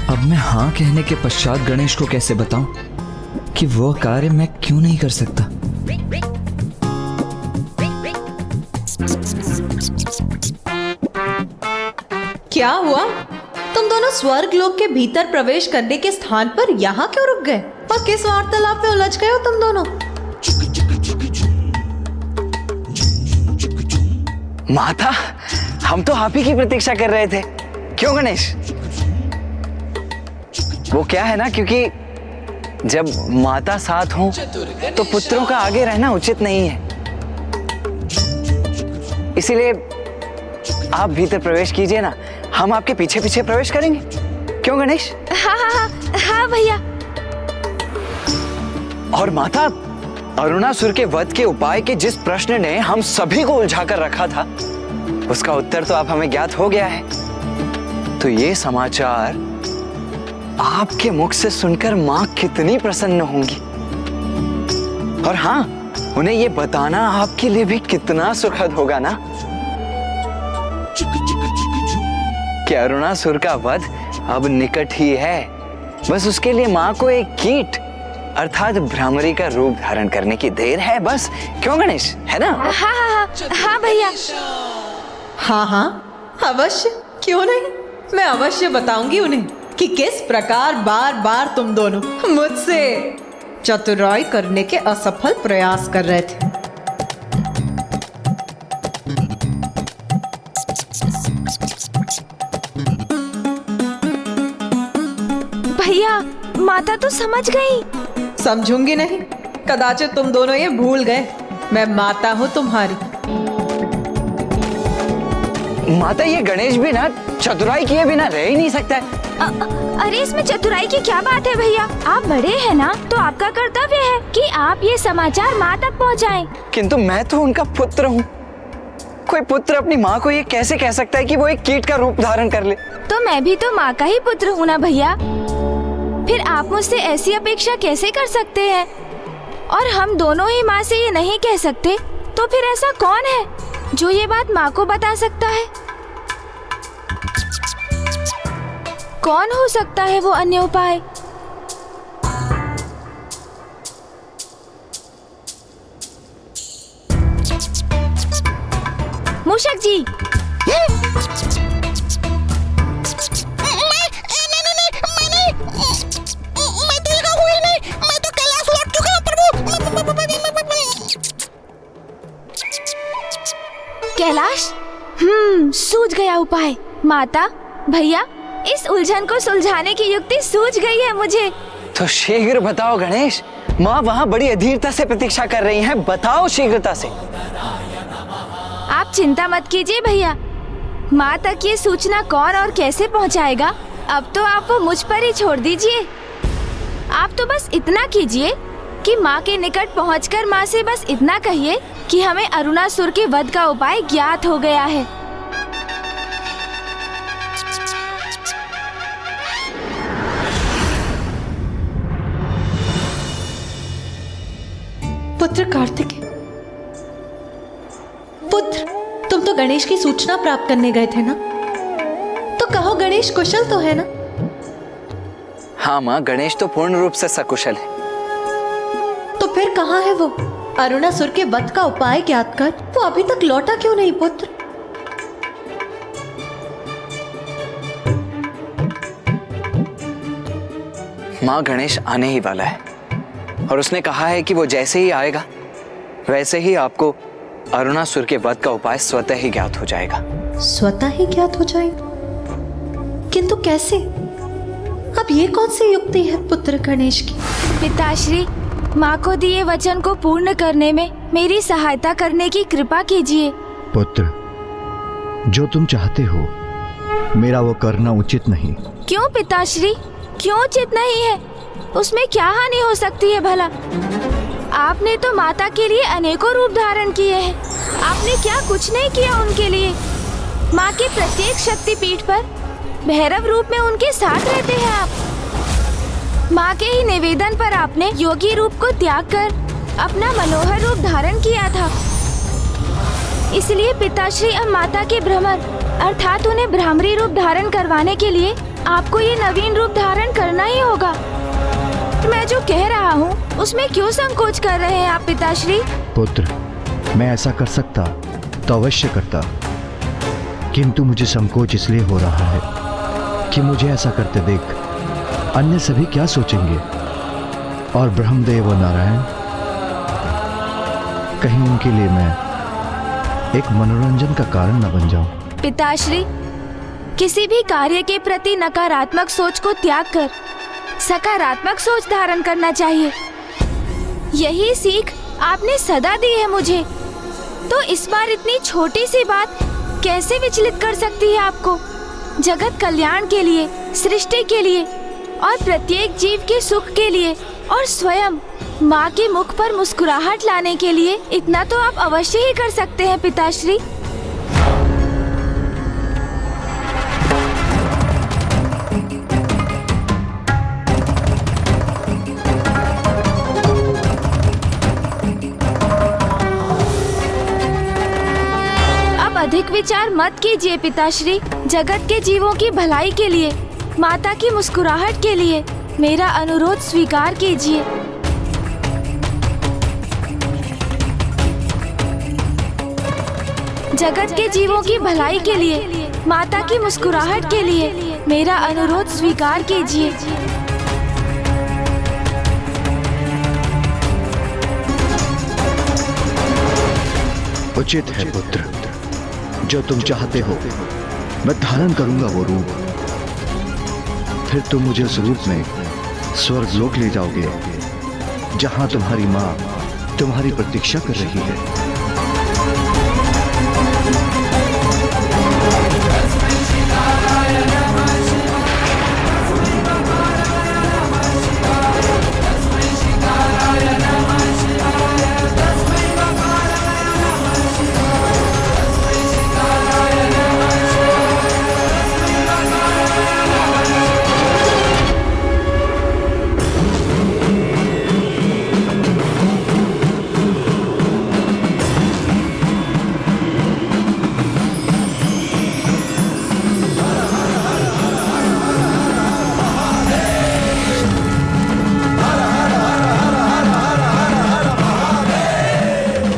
अब मैं हाँ कहने के पश्चात गणेश को कैसे बताऊं कि वो कार्य मैं क्यों नहीं कर सकता। क्या हुआ? तुम दोनों स्वर्ग लोक के भीतर प्रवेश करने के स्थान पर यहाँ क्यों रुक गए? और किस वार्तालाप में उलझ गए हो तुम दोनों? माता, हम तो आप ही की प्रतीक्षा कर रहे थे। क्यों गणेश? वो क्या है ना, क्योंकि जब माता साथ हो तो पुत्रों का आगे रहना उचित नहीं है, इसीलिए आप भीतर प्रवेश कीजिए ना, हम आपके पीछे पीछे प्रवेश करेंगे। क्यों गणेश? हाँ हाँ हाँ हाँ भैया। और माता, अरुणासुर के वध के उपाय के जिस प्रश्न ने हम सभी को उलझा कर रखा था, उसका उत्तर तो आप हमें ज्ञात हो गया है। तो ये समाचार आपके मुख से सुनकर मां कितनी प्रसन्न होंगी, और हाँ, उन्हें ये बताना आपके लिए भी कितना सुखद होगा ना कि अरुणासुर का वध अब निकट ही है। बस उसके लिए मां को एक कीट अर्थात भ्रामरी का रूप धारण करने की देर है बस। क्यों गणेश, है ना? हाँ हाँ हाँ हाँ भैया। हाँ हाँ अवश्य, क्यों नहीं। मैं अवश्य बताऊंगी उन्हें कि किस प्रकार बार बार तुम दोनों मुझसे चतुराई करने के असफल प्रयास कर रहे थे। भैया, माता तो समझ गई। समझूंगी नहीं, कदाचित तुम दोनों ये भूल गए मैं माता हूँ तुम्हारी। माता, ये गणेश भी ना चतुराई किए बिना रह ही नहीं सकता है। अरे इसमें चतुराई की क्या बात है भैया? आप बड़े हैं ना, तो आपका कर्तव्य है कि आप ये समाचार माँ तक पहुँचाएं। किंतु मैं तो उनका पुत्र हूँ। कोई पुत्र अपनी माँ को ये कैसे कह सकता है कि वो एक कीट का रूप धारण कर ले? तो मैं भी तो माँ का ही पुत्र हूँ ना भैया, फिर आप मुझसे ऐसी अपेक्षा कैसे कर सकते हैं? और हम दोनों ही माँ से ये नहीं कह सकते, तो फिर ऐसा कौन है जो ये बात माँ को बता सकता है? कौन हो सकता है वो अन्य उपाय? मूषक जी। कैलाश, सूझ गया उपाय। माता, भैया, इस उलझन को सुलझाने की युक्ति सूझ गई है मुझे। तो शीघ्र बताओ गणेश, माँ वहाँ बड़ी अधीरता से प्रतीक्षा कर रही हैं, बताओ शीघ्रता से। आप चिंता मत कीजिए भैया, माँ तक ये सूचना कौन और कैसे पहुँचाएगा, अब तो आप वो मुझ पर ही छोड़ दीजिए। आप तो बस इतना कीजिए कि माँ के निकट पहुँचकर माँ से बस इतना कहिए कि हमें अरुणासुर के वध का उपाय ज्ञात हो गया है। पुत्र कार्तिकेय, पुत्र, तुम तो गणेश की सूचना प्राप्त करने गए थे ना, तो कहो गणेश कुशल तो है ना? हाँ माँ, गणेश तो पूर्ण रूप से सकुशल है। तो फिर कहाँ है वो? अरुणासुर के वध का उपाय ज्ञात कर वो अभी तक लौटा क्यों नहीं पुत्र? माँ, गणेश आने ही वाला है और उसने कहा है कि वो जैसे ही आएगा वैसे ही आपको अरुणासुर के वध का उपाय स्वतः ही ज्ञात हो जाएगा। स्वतः ही ज्ञात हो जाएगा? किंतु कैसे? अब ये कौन सी युक्ति है पुत्र गणेश की? पिताश्री, माँ को दिए वचन को पूर्ण करने में मेरी सहायता करने की कृपा कीजिए। पुत्र, जो तुम चाहते हो मेरा वो करना उचित नहीं। क्यों पिताश्री, क्यों उचित नहीं है? उसमें क्या हानि हो सकती है भला? आपने तो माता के लिए अनेकों रूप धारण किए हैं, आपने क्या कुछ नहीं किया उनके लिए? माँ के प्रत्येक शक्तिपीठ पर भैरव रूप में उनके साथ रहते हैं आप। माँ के ही निवेदन पर आपने योगी रूप को त्याग कर अपना मनोहर रूप धारण किया था। इसलिए पिताश्री अब माता के भ्रमर अर्थात उन्हें भ्रामरी रूप धारण करवाने के लिए आपको ये नवीन रूप धारण करना ही होगा। मैं जो कह रहा हूँ उसमें क्यों संकोच कर रहे हैं आप पिताश्री? पुत्र, मैं ऐसा कर सकता तो अवश्य करता, किंतु मुझे संकोच इसलिए हो रहा है कि मुझे ऐसा करते देख अन्य सभी क्या सोचेंगे। और ब्रह्मदेव और नारायण, कहीं उनके लिए मैं एक मनोरंजन का कारण न बन जाऊं। पिताश्री, किसी भी कार्य के प्रति नकारात्मक सोच को त्याग कर सकारात्मक सोच धारण करना चाहिए। यही सीख आपने सदा दी है मुझे, तो इस बार इतनी छोटी सी बात कैसे विचलित कर सकती है आपको? जगत कल्याण के लिए, सृष्टि के लिए और प्रत्येक जीव के सुख के लिए और स्वयं माँ के मुख पर मुस्कुराहट लाने के लिए इतना तो आप अवश्य ही कर सकते हैं पिताश्री। अब अधिक विचार मत कीजिए पिताश्री। जगत के जीवों की भलाई के लिए, माता की मुस्कुराहट के लिए मेरा अनुरोध स्वीकार कीजिए। जगत के जीवों की भलाई के लिए, माता की मुस्कुराहट के लिए मेरा अनुरोध स्वीकार कीजिए। उचित है पुत्र, जो तुम चाहते हो मैं धारण करूंगा वो रूप। फिर तुम मुझे उस रूप में स्वर्ग लोक ले जाओगे, जहां तुम्हारी माँ तुम्हारी प्रतीक्षा कर रही है।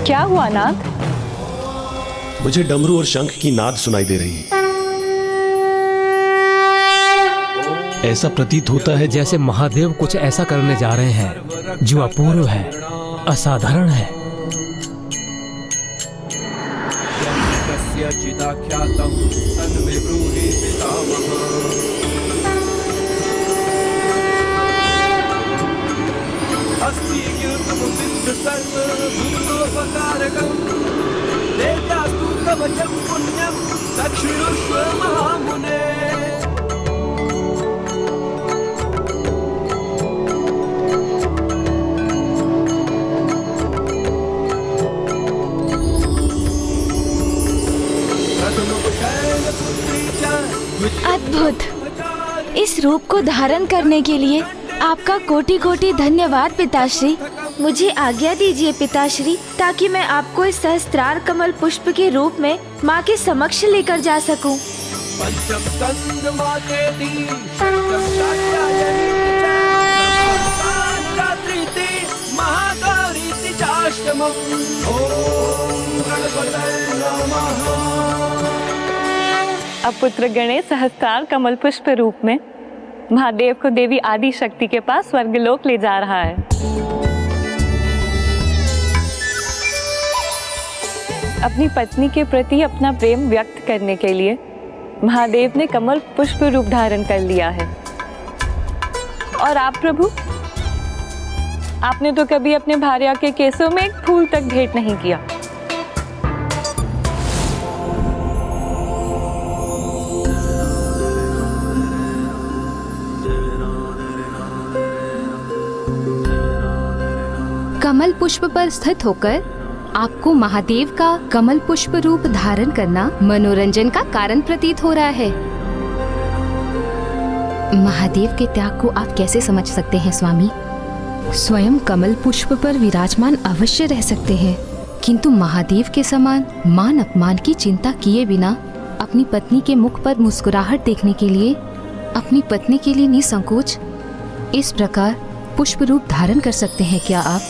क्या हुआ नाथ? मुझे डमरू और शंख की नाद सुनाई दे रही है। ऐसा प्रतीत होता है जैसे महादेव कुछ ऐसा करने जा रहे हैं जो अपूर्व है, असाधारण है। अद्भुत! इस रूप को धारण करने के लिए आपका कोटि कोटि धन्यवाद पिताश्री। मुझे आज्ञा दीजिए पिताश्री, ताकि मैं आपको इस सहस्त्रार कमल पुष्प के रूप में माँ के समक्ष लेकर जा सकूं। अब पुत्र गणेश सहस्त्रार कमल पुष्प रूप में महादेव को देवी आदि शक्ति के पास स्वर्गलोक ले जा रहा है। अपनी पत्नी के प्रति अपना प्रेम व्यक्त करने के लिए महादेव ने कमल पुष्प रूप धारण कर लिया है। और आप प्रभु, आपने तो कभी अपने भार्या के केसों में एक फूल तक भेंट नहीं किया। कमल पुष्प पर स्थित होकर आपको महादेव का कमल पुष्प रूप धारण करना मनोरंजन का कारण प्रतीत हो रहा है। महादेव के त्याग को आप कैसे समझ सकते हैं स्वामी? स्वयं कमल पुष्प पर विराजमान अवश्य रह सकते हैं, किंतु महादेव के समान मान अपमान की चिंता किए बिना अपनी पत्नी के मुख पर मुस्कुराहट देखने के लिए, अपनी पत्नी के लिए निसंकोच इस प्रकार पुष्प रूप धारण कर सकते हैं क्या आप?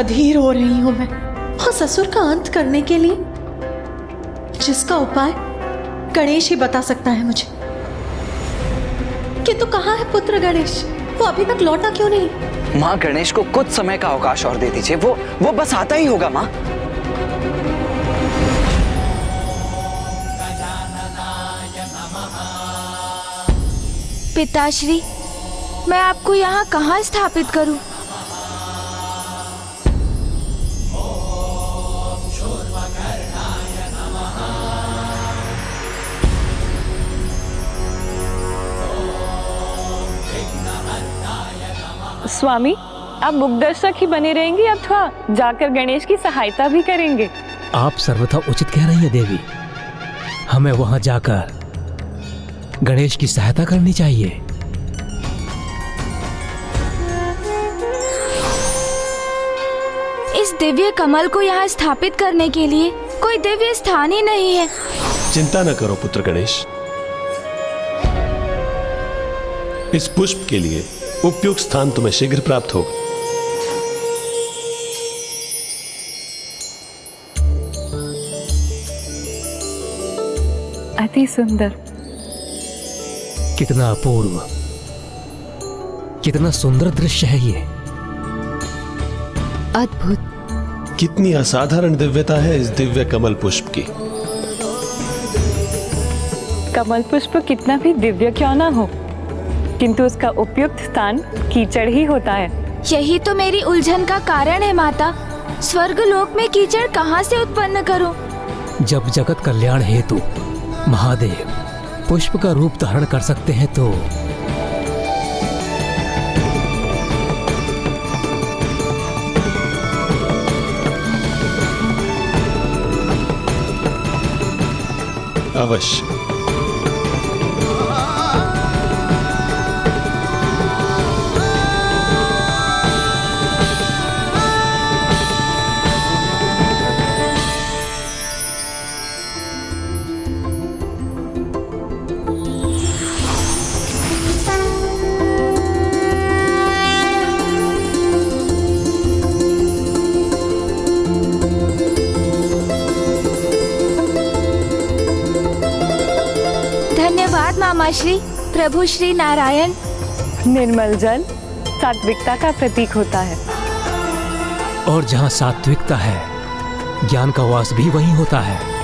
अधीर हो रही हूं मैं और ससुर का अंत करने के लिए जिसका उपाय गणेश ही बता सकता है मुझे। किंतु कहाँ है पुत्र गणेश? वो अभी तक लौटा क्यों नहीं? माँ, गणेश को कुछ समय का अवकाश और दे दीजिए, वो बस आता ही होगा माँ। पिताश्री, मैं आपको यहाँ कहाँ स्थापित करूं? स्वामी, आप मुखदर्शक ही बने रहेंगे अथवा जाकर गणेश की सहायता भी करेंगे? आप सर्वथा उचित कह रही हैं देवी। हमें वहां जाकर गणेश की सहायता करनी चाहिए। इस दिव्य कमल को यहाँ स्थापित करने के लिए कोई दिव्य स्थान ही नहीं है। चिंता न करो पुत्र गणेश, इस पुष्प के लिए उपयुक्त स्थान तुम्हें शीघ्र प्राप्त होगा। अति सुंदर, कितना अपूर्व, कितना सुंदर दृश्य है ये। अद्भुत। कितनी असाधारण दिव्यता है इस दिव्य कमल पुष्प की। कमल पुष्प कितना भी दिव्य क्यों ना हो, किंतु उसका उपयुक्त स्थान कीचड़ ही होता है। यही तो मेरी उलझन का कारण है माता। स्वर्ग लोक में कीचड़ कहाँ से उत्पन्न करूं? जब जगत कल्याण हेतु महादेव पुष्प का रूप धारण कर सकते हैं तो अवश्य। धन्यवाद मामा श्री, प्रभु श्री नारायण। निर्मल जल सात्विकता का प्रतीक होता है, और जहाँ सात्विकता है, ज्ञान का वास भी वहीं होता है।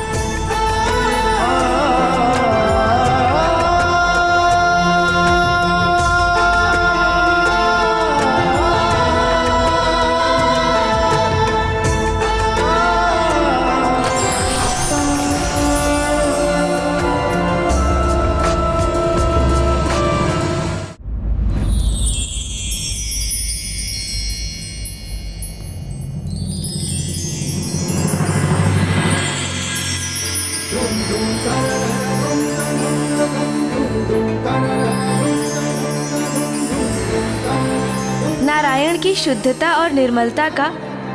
नारायण की शुद्धता और निर्मलता का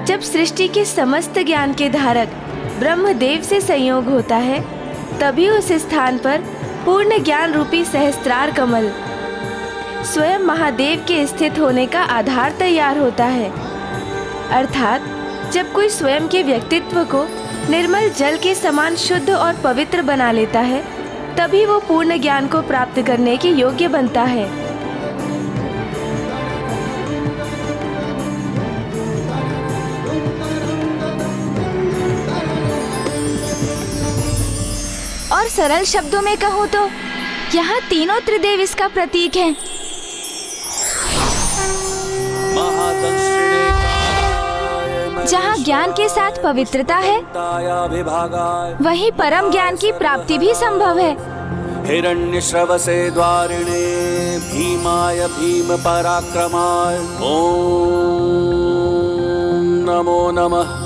जब सृष्टि के समस्त ज्ञान के धारक ब्रह्मदेव से संयोग होता है, तभी उस स्थान पर पूर्ण ज्ञान रूपी सहस्त्रार कमल स्वयं महादेव के स्थित होने का आधार तैयार होता है। अर्थात जब कोई स्वयं के व्यक्तित्व को निर्मल जल के समान शुद्ध और पवित्र बना लेता है, तभी वो पूर्ण ज्ञान को प्राप्त करने के योग्य बनता है। और सरल शब्दों में कहूँ तो यहाँ तीनों त्रिदेव इसका प्रतीक हैं। जहाँ ज्ञान के साथ पवित्रता है, वहीं परम ज्ञान की प्राप्ति भी संभव है। हिरण्यश्रवसे द्वारिणे भीमाय भीम पराक्रमाय ओम नमो नमः।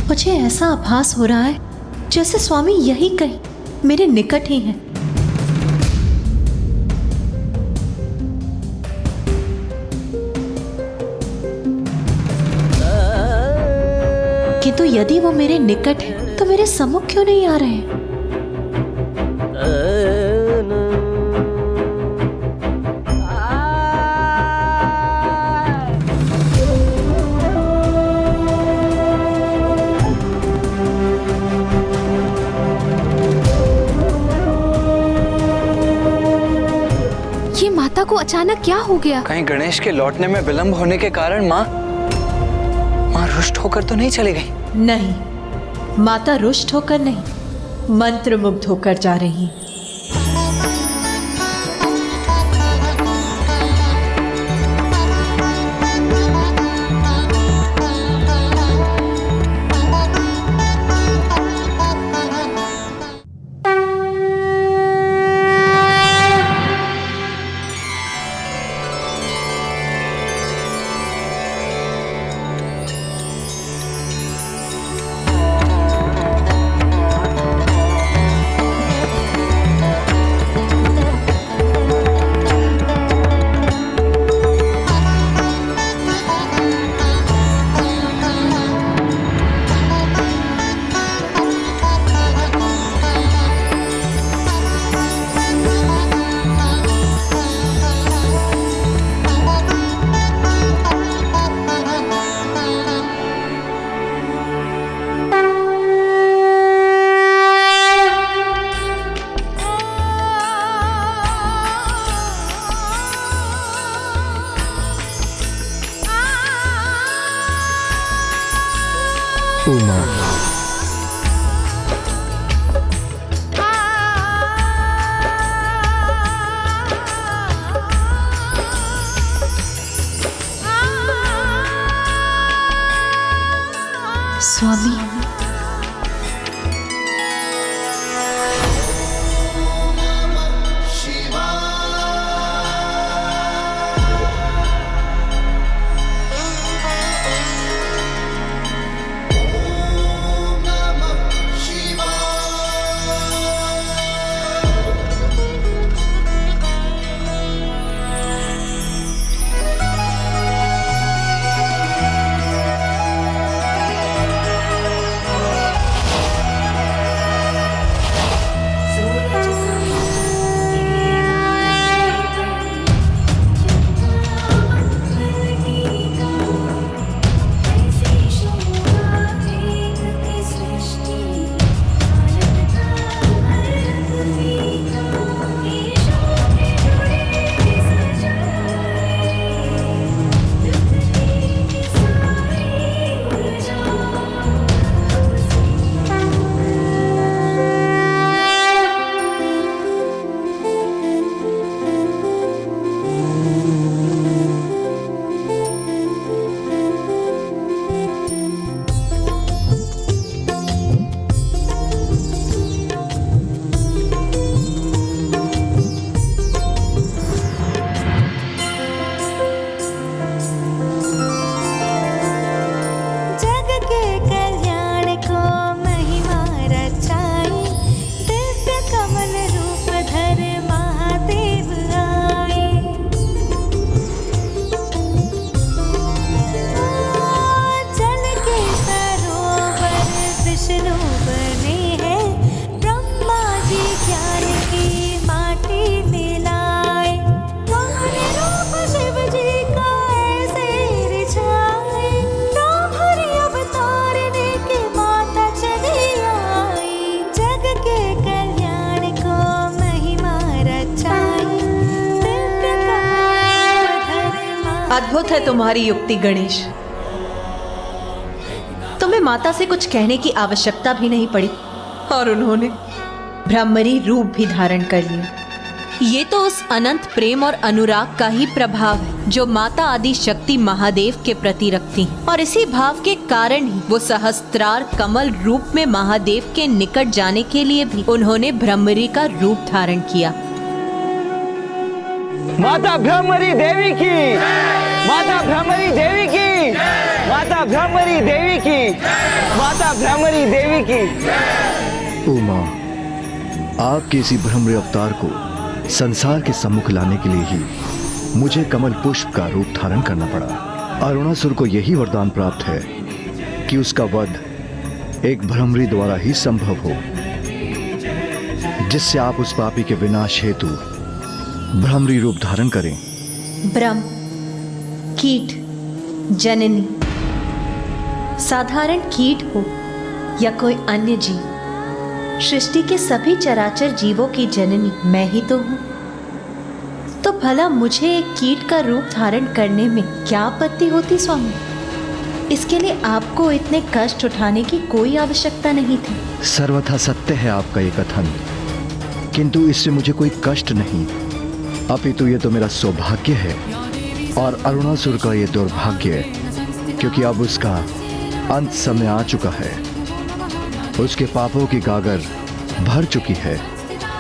मुझे ऐसा आभास हो रहा है जैसे स्वामी यही कहीं मेरे निकट ही हैं। किंतु यदि वो मेरे निकट है तो मेरे सम्मुख क्यों नहीं आ रहे हैं? ये माता को अचानक क्या हो गया? कहीं गणेश के लौटने में विलंब होने के कारण माँ रुष्ट होकर तो नहीं चली गई? नहीं, माता रुष्ट होकर नहीं, मंत्रमुग्ध होकर जा रही। उमा, स्वामी, अद्भुत है तुम्हारी युक्ति गणेश। तुम्हें माता से कुछ कहने की आवश्यकता भी नहीं पड़ी और उन्होंने ब्रह्मरी रूप भी धारण कर लिया। ये तो उस अनंत प्रेम और अनुराग का ही प्रभाव है जो माता आदि शक्ति महादेव के प्रति रखती हैं। और इसी भाव के कारण ही वो सहस्त्रार कमल रूप में महादेव के निकट जाने के लिए भी उन्होंने ब्रह्मरी का रूप धारण किया। माता ब्रह्मरी देवी की, माता ब्रह्मरी देवी की, माता ब्रह्मरी देवी की, माता ब्रह्मरी देवी की। उमा, आपके इसी ब्रह्मरी अवतार को संसार के सम्मुख लाने के लिए ही मुझे कमल पुष्प का रूप धारण करना पड़ा। अरुणासुर को यही वरदान प्राप्त है कि उसका वध एक भ्रमरी द्वारा ही संभव हो, जिससे आप उस पापी के विनाश हेतु भ्रमरी रूप धारण करें। ब्रह्म, कीट, जननी, साधारण कीट हो या कोई अन्य जीव, सृष्टि के सभी चराचर जीवों की जननी मैं ही तो हूं। तो भला मुझे एक कीट का रूप धारण करने में क्या आपत्ति होती स्वामी? इसके लिए आपको इतने कष्ट उठाने की कोई आवश्यकता नहीं थी। सर्वथा सत्य है आपका ये कथन, किंतु इससे मुझे कोई कष्ट नहीं, अपितु ये तो मेरा सौभाग्य है और अरुणासुर का ये दुर्भाग्य, क्योंकि अब उसका अंत समय आ चुका है। उसके पापों की गागर भर चुकी है।